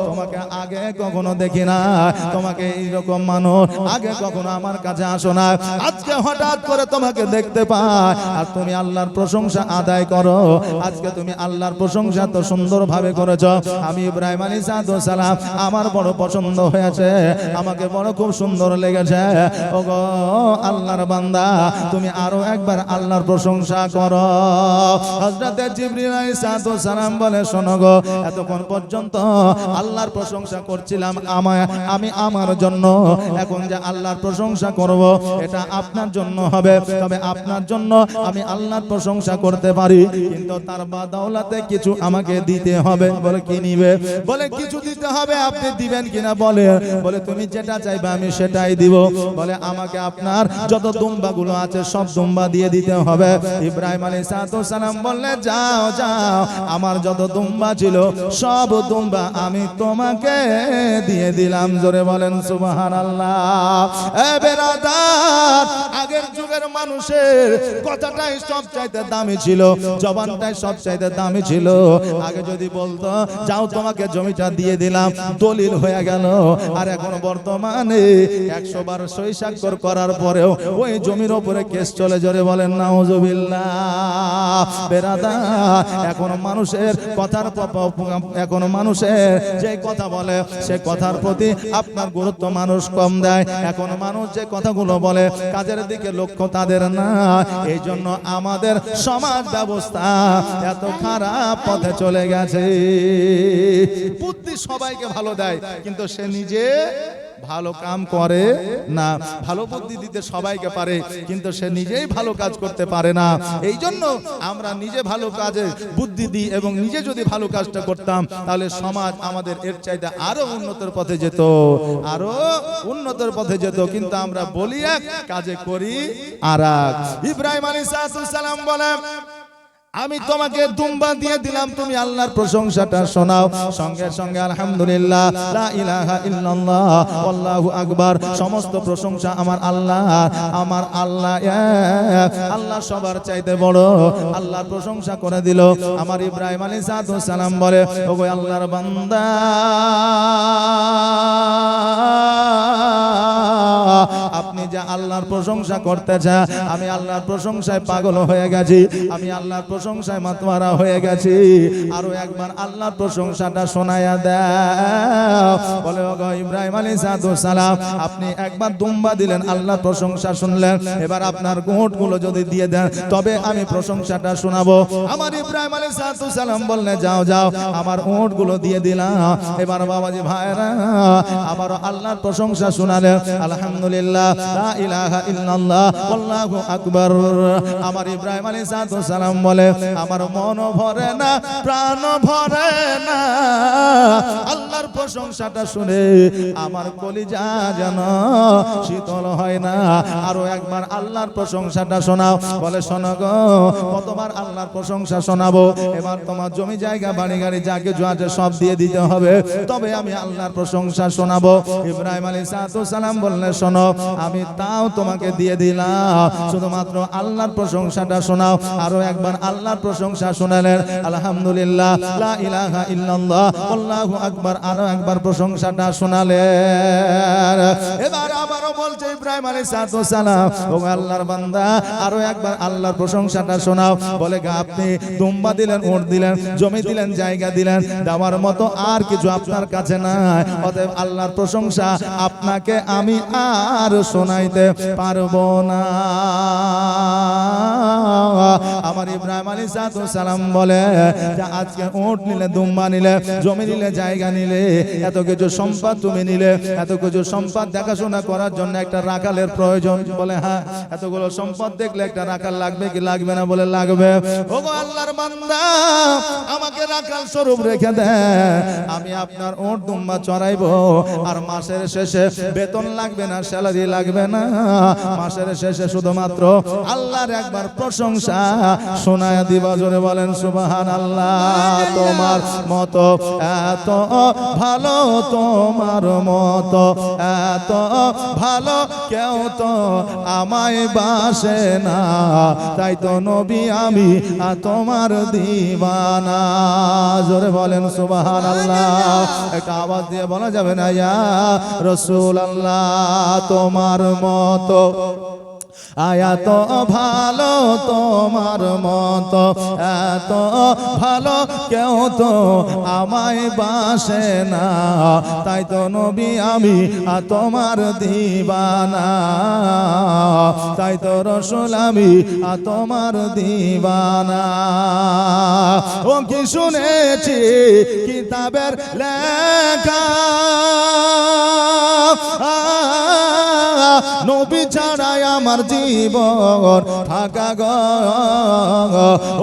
Speaker 1: তোমাকে আগে কখনো দেখি না, তোমাকে এইরকম মানুষ আগে কখনো আমার কাছে আসো না, আজকে হঠাৎ করে তোমাকে দেখতে পাই আর তুমি আল্লাহর প্রশংসা আদায় করো। আজকে তুমি আল্লাহর প্রশংসা তো সুন্দরভাবে করেছো, আমি ইব্রাহিম আলাইহিস সালাম আমার বড় পছন্দ হয়েছে, আমাকে বড় খুব সুন্দর লেগেছে। ওগো আল্লাহর বান্দা, তুমি আরো একবার আল্লাহর প্রশংসা করো। হযরত জিবরিল আলাইহিস সালাম বলে শোনো গো, এতক্ষণ পর্যন্ত আল্লাহর প্রশংসা করছিলাম আমি আমার জন্য, এখন যে আল্লাহর প্রশংসা করব এটা আপনার জন্য হবে, তবে আপনার জন্য আমি আল্লাহর প্রশংসা করতে পারি, কিন্তু তার বাদৌলাতে কিছু আমাকে দিতে হবে। বলে কি নিবে? বলে কিছু দিতে হবে, আপনি দিবেন কিনা? বলে তুমি যেটা চাইবে আমি সেটাই দিব। বলে আমাকে আপনার যত দুম্বাগুলো আছে সব দুম্বা দিয়ে দিতে হবে। ইব্রাহিম আলাইহিস সালাম বললেন যাও যাও, আমার যত দুম্বা ছিল সব দুম্বা আমি তোমাকে দিয়ে দিলাম। জোরে বলেন সুবহানাল্লাহ। এ বেরাদার, আগের যুগের মানুষের কথাটাই সবচাইতে দামি ছিল, জবানটাই সবচাইতে দামি ছিল। আগে যদি বলতো যাও তোমাকে জমিটা দিয়ে দিলাম, দলিল হয়ে গেল। আর এখন বর্তমানে 100 বার সই স্বাক্ষর করার পরেও ওই জমির উপরে কেস চলে। জোরে বলেন নাউজুবিল্লাহ। বেরাদার, এখন মানুষের কথার এখন মানুষের যে কথা বলে সে কথার প্রতি আপনার গুরুত্ব মানুষ কম দেয়। এখন মানুষ যে কথাগুলো বলে কাজের দিকে লক্ষ্য তাদের না। এই জন্য আমাদের সমাজ ব্যবস্থা এত খারাপ পথে চলে গেছে। বুদ্ধি সবাইকে ভালো দেয়, কিন্তু সে নিজে ভালো কাম করে না। ভালো বুদ্ধি দিতে সবাইকে পারে, কিন্তু সে নিজেই ভালো কাজ করতে পারে না। এই জন্য আমরা নিজে ভালো কাজে বুদ্ধি দিই এবং নিজে যদি ভালো কাজটা করতাম তাহলে সমাজ আমাদের এর চাইতে আরো উন্নতির পথে যেত, আরো উন্নতির পথে যেত। কিন্তু আমরা বলি এক, কাজে করি আর এক। ইব্রাহিম আলাইহিস সালাম বলেন আমি তোমাকে দুম্বা দিয়ে দিলাম, তুমি আল্লাহর প্রশংসাটা শোনাও। সঙ্গে সঙ্গে আলহামদুলিল্লাহ লা ইলাহা ইল্লাল্লাহ আল্লাহু আকবার, সমস্ত প্রশংসা আমার আল্লাহ, আমার আল্লাহ এক, আল্লাহ সবার চাইতে বড়। আল্লাহর প্রশংসা করে দিল। আমার ইব্রাহিম আলাইহিস সালাম বলে ওগো আল্লাহর বান্দা, আপনি যে আল্লাহর প্রশংসা করতেছেন, আমি আল্লাহর প্রশংসায় পাগল হয়ে গেছি, আমি আল্লাহর প্রশংসায় মাতোয়ারা হয়ে গেছি। আরো একবার আল্লাহর প্রশংসাটা শোনায়া দাও। বলে ওগো ইব্রাহিম আলাইহিস সালাম, আপনি একবার দুম্বা দিলেন, আল্লাহর প্রশংসা শুনলেন, এবার আপনার গোঁটগুলো যদি দিয়ে দেন তবে আমি প্রশংসাটা শোনাবো। আমার ইব্রাহিম আলাইহিস সালাম বললেন যাও যাও, আমার ওঁটগুলো দিয়ে দিলাম। এবার বাবাজি ভাইরা আবার আল্লাহর প্রশংসা শোনালেন। আলহামদুলিল্লাহ লা ইলাহা ইল্লাল্লাহ আল্লাহু আকবার। আমার ইব্রাহিম আলাইহিস সালাম বলে আমার মন ভরে না, প্রাণ ভরে না, আল্লাহর প্রশংসাটা শুনে আমার কলিজা যেন শীতল হয় না। আরো একবার আল্লাহর প্রশংসাটা শোনাও। বলে শোনো গো, কতবার আল্লাহর প্রশংসা শোনাবো? এবার তোমার জমি জায়গা বাড়ি গাড়ি যা কিছু আছে সব দিয়ে দিতে হবে, তবে আমি আল্লাহর প্রশংসা শোনাবো। ইব্রাহিম আলাইহিস সালাম বললেন শোনো, আমি তাও তোমাকে দিয়ে দিলাম, শুধুমাত্র আল্লাহর প্রশংসাটা শোনাও। আরো একবার আল্লাহর প্রশংসা শোনালেন। আলহামদুলিল্লাহ লা ইলাহা ইল্লাল্লাহ আল্লাহু আকবার। আরো একবার প্রশংসাটা শোনালেন। এবার আবারও বলছে ইব্রাহিম আলাইহিস সালাম, ও আল্লাহর বান্দা, আরো একবার আল্লাহর প্রশংসাটা শোনাও। বলে আপনি দুম্বা দিলেন, উট দিলেন, জমি দিলেন, জায়গা দিলেন, দেওয়ার মতো আর কিছু আপনার কাছে নাই। অতএব আল্লাহর প্রশংসা আপনাকে আমি আর শোনাইতে পারবো না। আমার ইব্রাহিম আলাইহিস সালাম বলে যে আজকে উট নিলে, দুম্বা নিলে, জমি নিলে, জায়গা নিলে, এত কিছু সম্পদ তুমি নিলে, এত কিছু সম্পদ দেখাশোনা করার জন্য একটা রাখালের প্রয়োজন। বলে হ্যাঁ, এতগুলো সম্পদ দেখলে একটা রাখাল লাগবে কি লাগবে না? বলে লাগবে। ওগো আল্লাহর বান্দা, আমাকে রাখাল স্বরূপ রেখে দেন, আমি আপনার উট দুম্বা চড়াইবো, আর মাসের শেষে বেতন লাগবে না, স্যালারি লাগবে না, মাসের শেষে শুধুমাত্র আল্লাহর একবার প্রশংসা শোনায় দিবা। জোরে বলেন সুবহানাল্লাহ। তোমার মতো এত ভালো, তোমার মতো এত ভালো কেউ তো আমায় বাসে না, তাই তো নবী আমি তোমার দিওয়ানা। জোরে বলেন সুবহানাল্লাহ। একটা আওয়াজ দিয়ে বলা যাবে না ইয়া রাসূলুল্লাহ তোমার মতো আয়াত ভালো, তোমার মতো এত ভালো কেউ তো আমায় বাসে না, তাই তো নবী আমি তোমার দিওয়ানা, তাই তো রাসূল আমি তোমার দিওয়ানা। ও কি শুনেছি কিতাবের লেখা, নবী ছাড়াই আমার জীবন থাকা গো।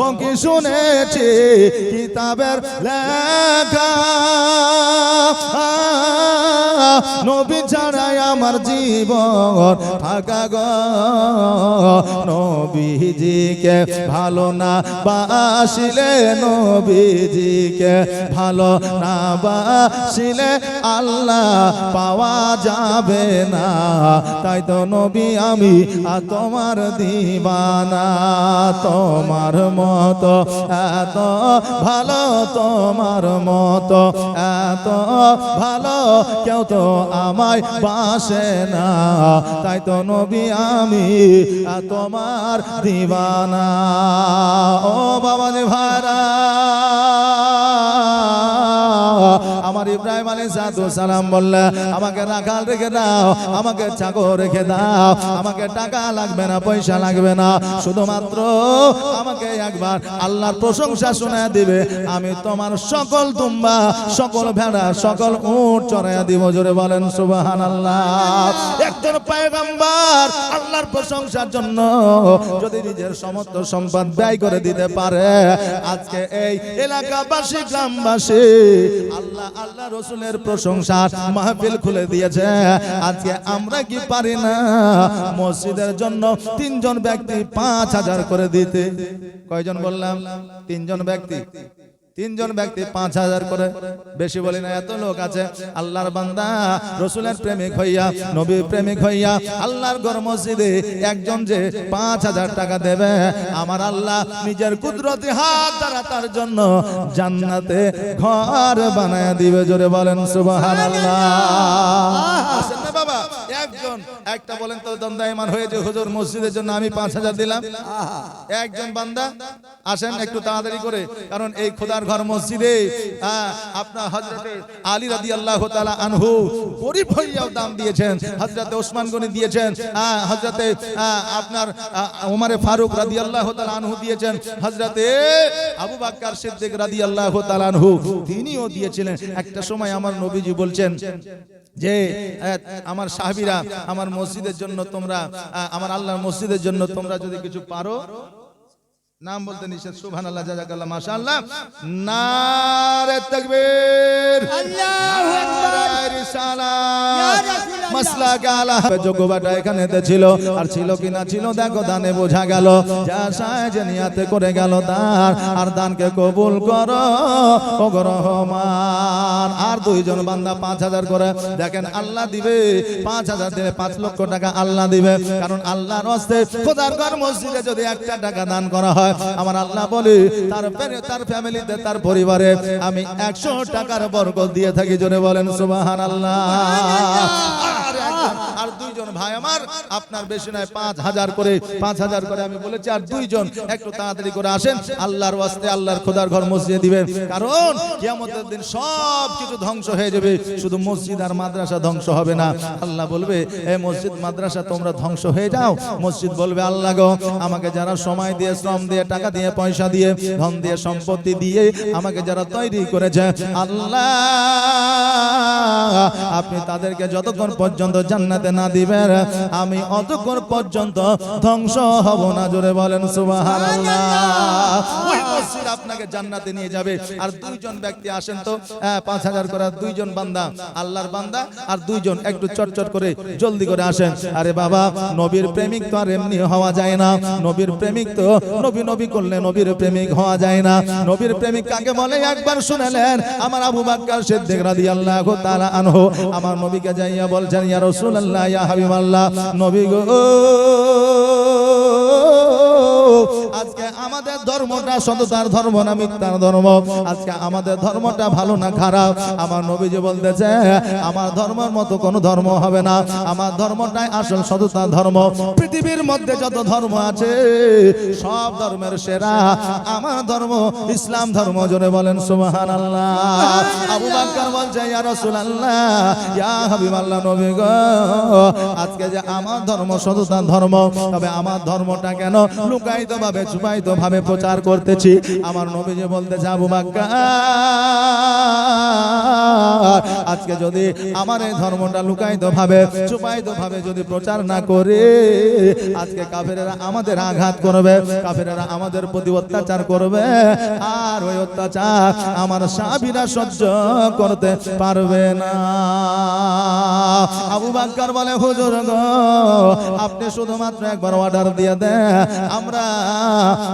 Speaker 1: ও কি শুনেছি কিতাবের লেখা, নবী ছাড়াই আমার জীবন থাকা গো। নবীজিকে ভালো না বাসিলে, নবীজিকে ভালো না বাসিলে আল্লাহ পাওয়া যাবে না, তাই তো নবী আমি তোমার দিওয়ানা। তোমার মতো এত ভালো, তোমার মতো এত ভালো কেউ তো আমায় বাসে না, তাই তো নবী আমি তোমার দিওয়ানা। ও বাবা রে ভাইরা, আমার ইব্রাহিম আলাইহিস সালাম বললে আমাকে রাখাল রেখে দাও, আমাকে চাকর রেখে দাও, আমাকে টাকা লাগবে না, পয়সা লাগবে না, শুধুমাত্র আমাকে একবার আল্লাহর প্রশংসা শোনায় দিবে, আমি তোমার সকল দুম্বা, সকল ভেড়া, সকল উট চড়াইয়া দিব। জোরে বলেন সুবহানাল্লাহ। একজন পয়গম্বর আল্লাহর প্রশংসার জন্য যদি নিজের সমস্ত সম্পদ ব্যয় করে দিতে পারে, আজকে এই এলাকাবাসী, গ্রামবাসী আল্লাহ আল্লাহ রাসূলের প্রশংসার মাহফিল খুলে দিয়েছে। আজকে আমরা কি পারি না মসজিদের জন্য 3 জন ব্যক্তি 5000 করে দিতে? কয়জন বললাম? 3 জন ব্যক্তি, 3 জন ব্যক্তি 5000 করে, বেশি বলি না, এত লোক আছে। আল্লাহর বান্দা রাসূলের প্রেমিক হইয়া, নবীর প্রেমিক হইয়া আল্লাহর ঘর মসজিদে একজন যে 5000 টাকা দেবে, আমার আল্লাহ নিজের কুদরতি হাত দ্বারা তার জন্য জান্নাতে ঘর বানায় দিবে। জোরে বলেন সুবহানাল্লাহ। আসেন না বাবা, একজন একটা বলেন তো দন্দায়মান হয়ে যে হুজুর মসজিদের জন্য আমি 5000 দিলাম। একজন বান্দা আসেন একটু তাড়াতাড়ি করে, কারণ এই খোদার ঘর মসজিদে আপনার হযরতে আলী রাদিয়াল্লাহু তাআলা আনহু গরীব হইয়াও দান দিয়েছেন, হযরতে ওসমান গনি দিয়েছেন, হযরতে আপনার ওমর ফারুক রাদিয়াল্লাহু তাআলা আনহু দিয়েছেন, হযরতে আবু বকর সিদ্দিক রাদিয়াল্লাহু তাআলা আনহু তিনিও দিয়েছিলেন। একটা সময় আমার নবীজি বলছেন যে আমার সাহাবীরা আমার মসজিদের জন্য তোমরা, আমার আল্লাহর মসজিদের জন্য তোমরা যদি কিছু পারো, নাম বলতে নিষেধ, সুবহানাল্লাহ, জাযাকাল্লাহ, মাশাআল্লাহ, নারে তাকবীর, আল্লাহু আকবার, রিসালাত, মাসলাক আলা। যোগ্যবাটা এখানে ছিল, আর ছিল কিনা ছিল দেখো, দানে বোঝা গেল, যা সায় যে নিয়াতে করে গেল দান, আর দানকে কবুল করো ও রহমান। আর 2 জন বান্দা 5000 করে, দেখেন আল্লাহ দিবে 5000 দিলে 5 লক্ষ টাকা আল্লাহ দিবে, কারণ আল্লাহর ওয়াস্তে খোদার ঘর মসজিদে যদি 1টা টাকা দান করা হয়, আমার আল্লাহ বলে তার ফ্যামিলিতে, তার পরিবারে আমি 100 টাকার বরকত দিয়ে থাকি। জোরে বলেন সুবহানাল্লাহ। আর 2 জন ভাই আমার, আপনার বেশি নয়, 5000 করে, 5000 করে আমি বলেছি। আর 2 জন একটু তাড়াতাড়ি করে আসেন, আল্লাহর ওয়াস্তে আল্লাহর খোদার ঘর মসজিদে দিবেন, কারণ কিয়ামতের দিন সব কিছু ধ্বংস হয়ে যাবে, শুধু মসজিদ আর মাদ্রাসা ধ্বংস হবে না। আল্লাহ বলবে, এই মসজিদ মাদ্রাসা তোমরা ধ্বংস হয়ে যাও। মসজিদ বলবে, আল্লাহ গো, আমাকে যারা সময় দিয়ে, শ্রম দিয়ে, টাকা দিয়ে, পয়সা দিয়ে, ধন দিয়ে, সম্পত্তি দিয়ে আমাকে যারা তৈরি করেছে, আল্লাহ আপনি তাদেরকে যতক্ষণ পর্যন্ত জান্নাতে না দিবেন দিবেন আমি অতক্ষণ পর্যন্ত ধ্বংস হব না। জোরে বলেন সুবহানাল্লাহ। ওই মসজিদ আপনাকে জান্নাতে নিয়ে যাবে। আর দুইজন ব্যক্তি আসেন তো 5000 করে দুইজন বান্দা, আল্লাহর বান্দা আর দুইজন, একটু চটচট করে জলদি করে আসেন। আরে বাবা, নবীর প্রেমিক তো আর এমনি হওয়া যায় না। নবীর প্রেমিক তো নবী নবী করলে নবীর প্রেমিক হওয়া যায় না। নবীর প্রেমিক কাকে বলে একবার শুনেলেন আমার আবু বকর সিদ্দিক রাদিয়াল্লাহু তাআলা আনহু আমার নবীকে যাইয়া বলছেন, ইয়া রাসূলুল্লাহ, ইয়া হাবিবাল্লাহ, নবী গো, আজকে আমাদের ধর্মটা সততার ধর্ম না মিথ্যার ধর্ম? আজকে আমাদের ধর্মটা ভালো না খারাপ? আমার নবীজি বলতেছে আমার ধর্মের মতো কোনো ধর্ম হবে না, আমার ধর্মটাই আসল সততার ধর্ম। পৃথিবীর মধ্যে যত ধর্ম আছে সব ধর্মের সেরা আমার ধর্ম ইসলাম ধর্ম। জোরে বলেন সুবহানাল্লাহ। আবু বকর বলছে, ইয়া রাসূলুল্লাহ, ইয়া হাবিবাল্লাহ, নবী গো, আজকে যে আমার ধর্ম সততার ধর্ম, তবে আমার ধর্মটা কেন লুকায়িত ভাবে চুপায়িত ভাবে প্রচার করতেছি? আমার নবীজি বলতেছে, আবু বকর, আজকে যদি আমার এই ধর্মটা লুকায়িত ভাবে চুপায়িত ভাবে যদি প্রচার না করে, আজকে কাফেরেরা আমাদের আঘাত করবে, কাফেরেরা আমাদের প্রতি অত্যাচার করবে, আর ওই অত্যাচার আমার সাহাবীরা সহ্য করতে পারবে না। আবু বকর বলে, হুজুর গো, আপনি শুধুমাত্র একবার অর্ডার দিয়ে দেন, আমরা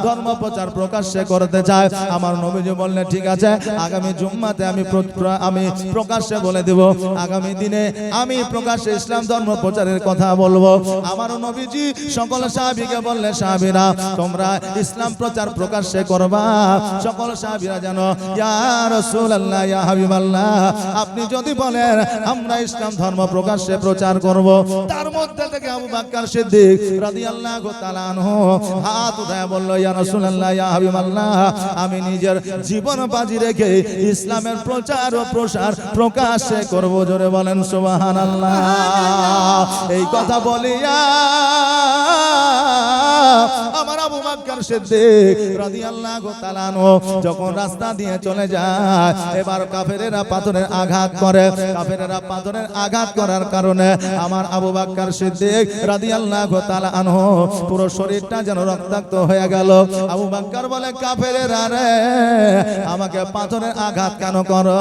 Speaker 1: ধর্ম প্রচার প্রকাশ্যে করতে চাই। আমার নবীজি বললেন, ঠিক আছে, আগামী জুম্মাতে আমি প্রকাশ্যে বলে দেব, আগামী দিনে আমি প্রকাশ্যে ইসলাম ধর্ম প্রচারের কথা বলবো। আমার নবীজি সকল সাহাবীকে বললেন, সাহাবীরা তোমরা ইসলাম প্রচার প্রকাশ্যে করবা। সকল সাহাবীরা জানো, ইয়া রাসূলুল্লাহ, ইয়া হাবিবাল্লাহ, আপনি যদি বলেন আমরা ইসলাম ধর্ম প্রকাশ্যে প্রচার করব। তার মধ্যে থেকে আবু বকর সিদ্দিক রাদিয়াল্লাহু তাআলা আনহু হাত উঠায় বলল, ইয়া রাসূলুল্লাহ, ইয়া হাবিবাল্লাহ, আমি নিজের জীবন বাজি রেখে ইসলামের প্রচার ও প্রসার প্রকাশ্যে করব। জোরে বলেন সুবহানাল্লাহ। এই কথা বলিয়া আমার আবু বকর সিদ্দিক রাদিয়াল্লাহু তাআলা আনহু যখন রাস্তা দিয়ে চলে যায়, এবার কাফেরেরা পাথরের আঘাত করে। কাফেরেরা পাথরের আঘাত করার কারণে আমার আবু বকর সিদ্দিক রাদিয়াল্লাহু তাআলা আনহু পুরো শরীরটা যেন রক্তাক্ত হয়ে গেল। আবু বকর বলে, কাফেরেরা রে, আমাকে পাথরের আঘাত কেন করো?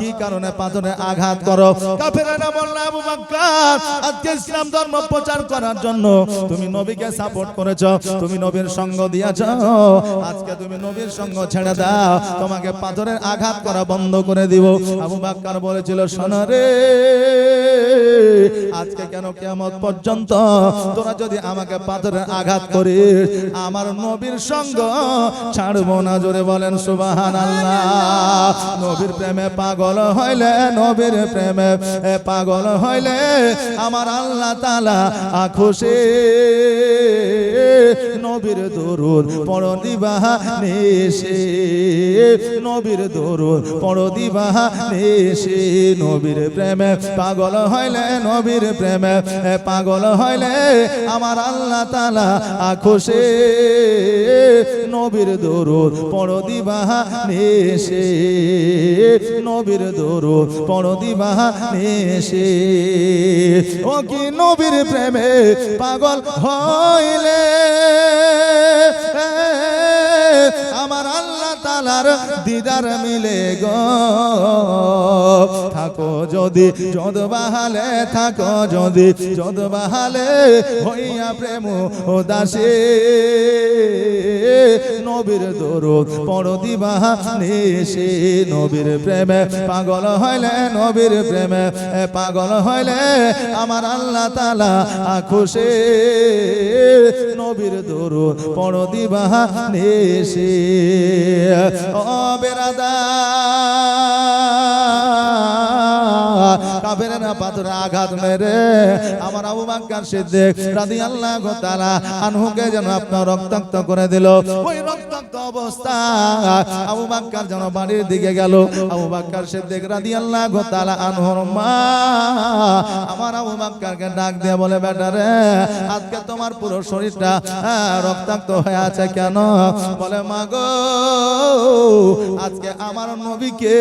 Speaker 1: কি কারণে পাথরের আঘাত করো? কাফেরেরা বলল, আবু বকর, আজকে ইসলাম ধর্ম প্রচার করার জন্য তুমি নবীকে সাপোর্ট করেছো, তুমি নবীর সঙ্গ দিয়েছো, আজকে তুমি নবীর সঙ্গ ছেড়ে দাও, তোমাকে পাথরের আঘাত করা বন্ধ করে দিব। আবু বকর বলেছিল, শোনো রে, আজকে কেন কিয়ামত পর্যন্ত তোরা যদি আমাকে পাথরের আঘাত করিস, আমার নবীর সঙ্গ ছাড়বো না। জোরে বলেন সুবহানাল্লাহ। নবীর প্রেমে পাগল হইলে, নবীর প্রেমে পাগল হইলে আমার আল্লাহ তাআলা খুশি। নবীর দরুদ পড়ো দিবাহা নিশি, নবীর দরুদ পড়ো দিবাহা নিশি। নবীর প্রেমে পাগল হইলে, নবীর প্রেমে পাগল হইলে আমার আল্লাহ তাআলা খুশি। নবীর দরুদ পড়ো দিবাহা নিশি, নবীর দরুদ পড়ো দিবাহা নিশি। ও কি নবীর প্রেমে পাগল হইলে আমার আল্লাহ তাআলার দিদার মিলে গো। থাকো যদি যদ বাহালে, থাকো যদি যদ বাহালে, হইয়া প্রেম উদাসী। নবীর দরুদ পড়ো দিবাহা নিশি। নবীর প্রেমে পাগল হইলে, নবীর প্রেমে পাগল হইলে আমার আল্লাহ তাআলা খুশি। নবীর দরুদ পড়ো দিবাহা নিশি। ও বেরাদার, কাফেরেরা পাথরে আঘাত মেরে আমার আবু বকর সিদ্দিক রাদিয়াল্লাহু তাআলা আনহুকে যেন আপনার রক্তাক্ত করে দিল। ওই রক্তাক্ত অবস্থা আবু বকর যেন বাড়ির দিকে গেল। আবু বকর সিদ্দিক রাদিয়াল্লাহু তাআলা আনহুর মা আমার আবু বকরকে ডাক দিয়ে বলে, বেটা রে, আজকে তোমার পুরো শরীরটা রক্তাক্ত হয়ে আছে কেন? বলে, মা গো, আজকে আমার নবীকে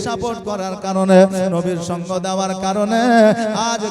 Speaker 1: সাপোর্ট করার কারণে, নবীর সঙ্গ দেওয়ার কারণে আজ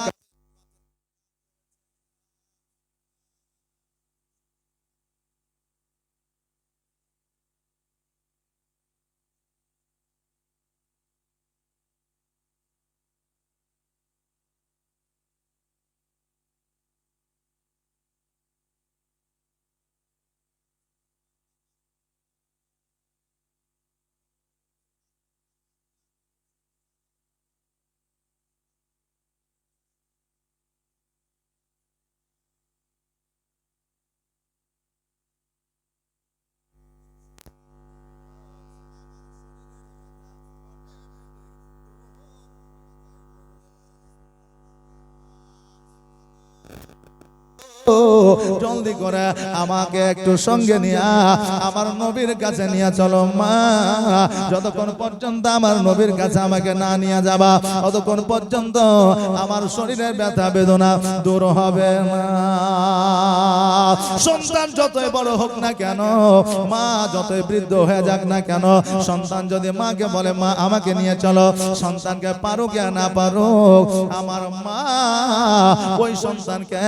Speaker 1: জলদি করে আমাকে একটু সঙ্গে নিয়া আমার নবীর কাছে নিয়ে চলো মা। যতক্ষণ পর্যন্ত আমার নবীর কাছে আমাকে না নিয়ে যাবা ততক্ষণ পর্যন্ত আমার শরীরের ব্যথা বেদনা দূর হবে না। সন্তান যতই বড় হোক না কেন, মা যতই বৃদ্ধ হয়ে যাক না কেন, সন্তান যদি মাকে বলে মা আমাকে নিয়ে চলো, সন্তানকে পারুক আর না পারুক, আমার মা ওই সন্তানকে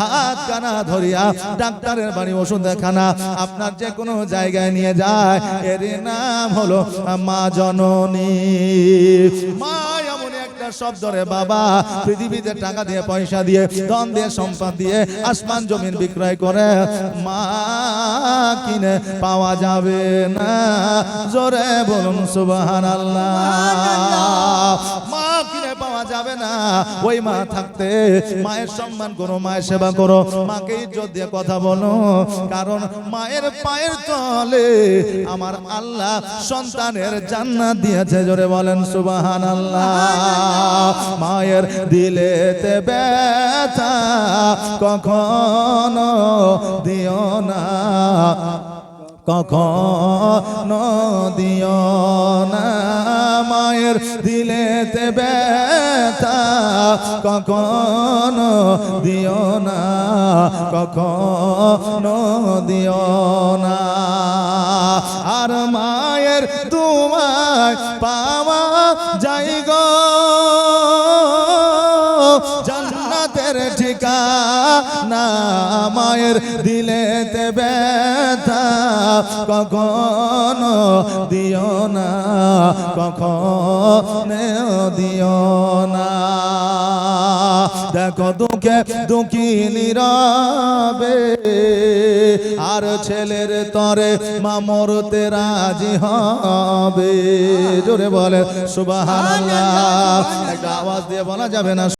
Speaker 1: হাত কানা ধরিয়া ডাক্তারের বাড়ি ওষুধ খানা আপনার যে কোনো জায়গায় নিয়ে যায়। এর নাম হলো মা জননী। মা এমন একটা শব্দ রে বাবা, পৃথিবীতে টাকা দিয়ে পয়সা দিয়ে ধন দিয়ে সম্পদ দিয়ে আসমান জমিন বিক্রয় করে মা কিনে পাওয়া যাবে না। জোরে বলুন সুবহানাল্লাহ। মা কিনে পাওয়া যাবে না। ওই মা থাকতে মায়ের সম্মান করো, মায়ের সেবা করো, মাকে ইজ্জত দিয়ে কথা বলো, কারণ মায়ের পায়ের তলে আমার আল্লাহ সন্তানের জান্নাত দিয়েছে। জোরে বলেন সুবহানাল্লাহ। মায়ের দিলেতে ব্যথা কখনো দিও না, কখনো দিও না। মায়ের দিলেতে ব্যথা কখনো দিও না, কখনো দিও না। আর মায়ের তোমায় পাওয়া যায় গো জান্নাতের ঠিকানা। মায়ের দিলেতে ব্যথা কখনো দিও না, কখনো দিও না। দেখো দুঃখে দুঃখী নীরবে, আর ছেলের তরে মা মরতে রাজি হবে। জোরে বলে সুবহানাল্লাহ। একটা আওয়াজ দিয়ে বলা যাবে না?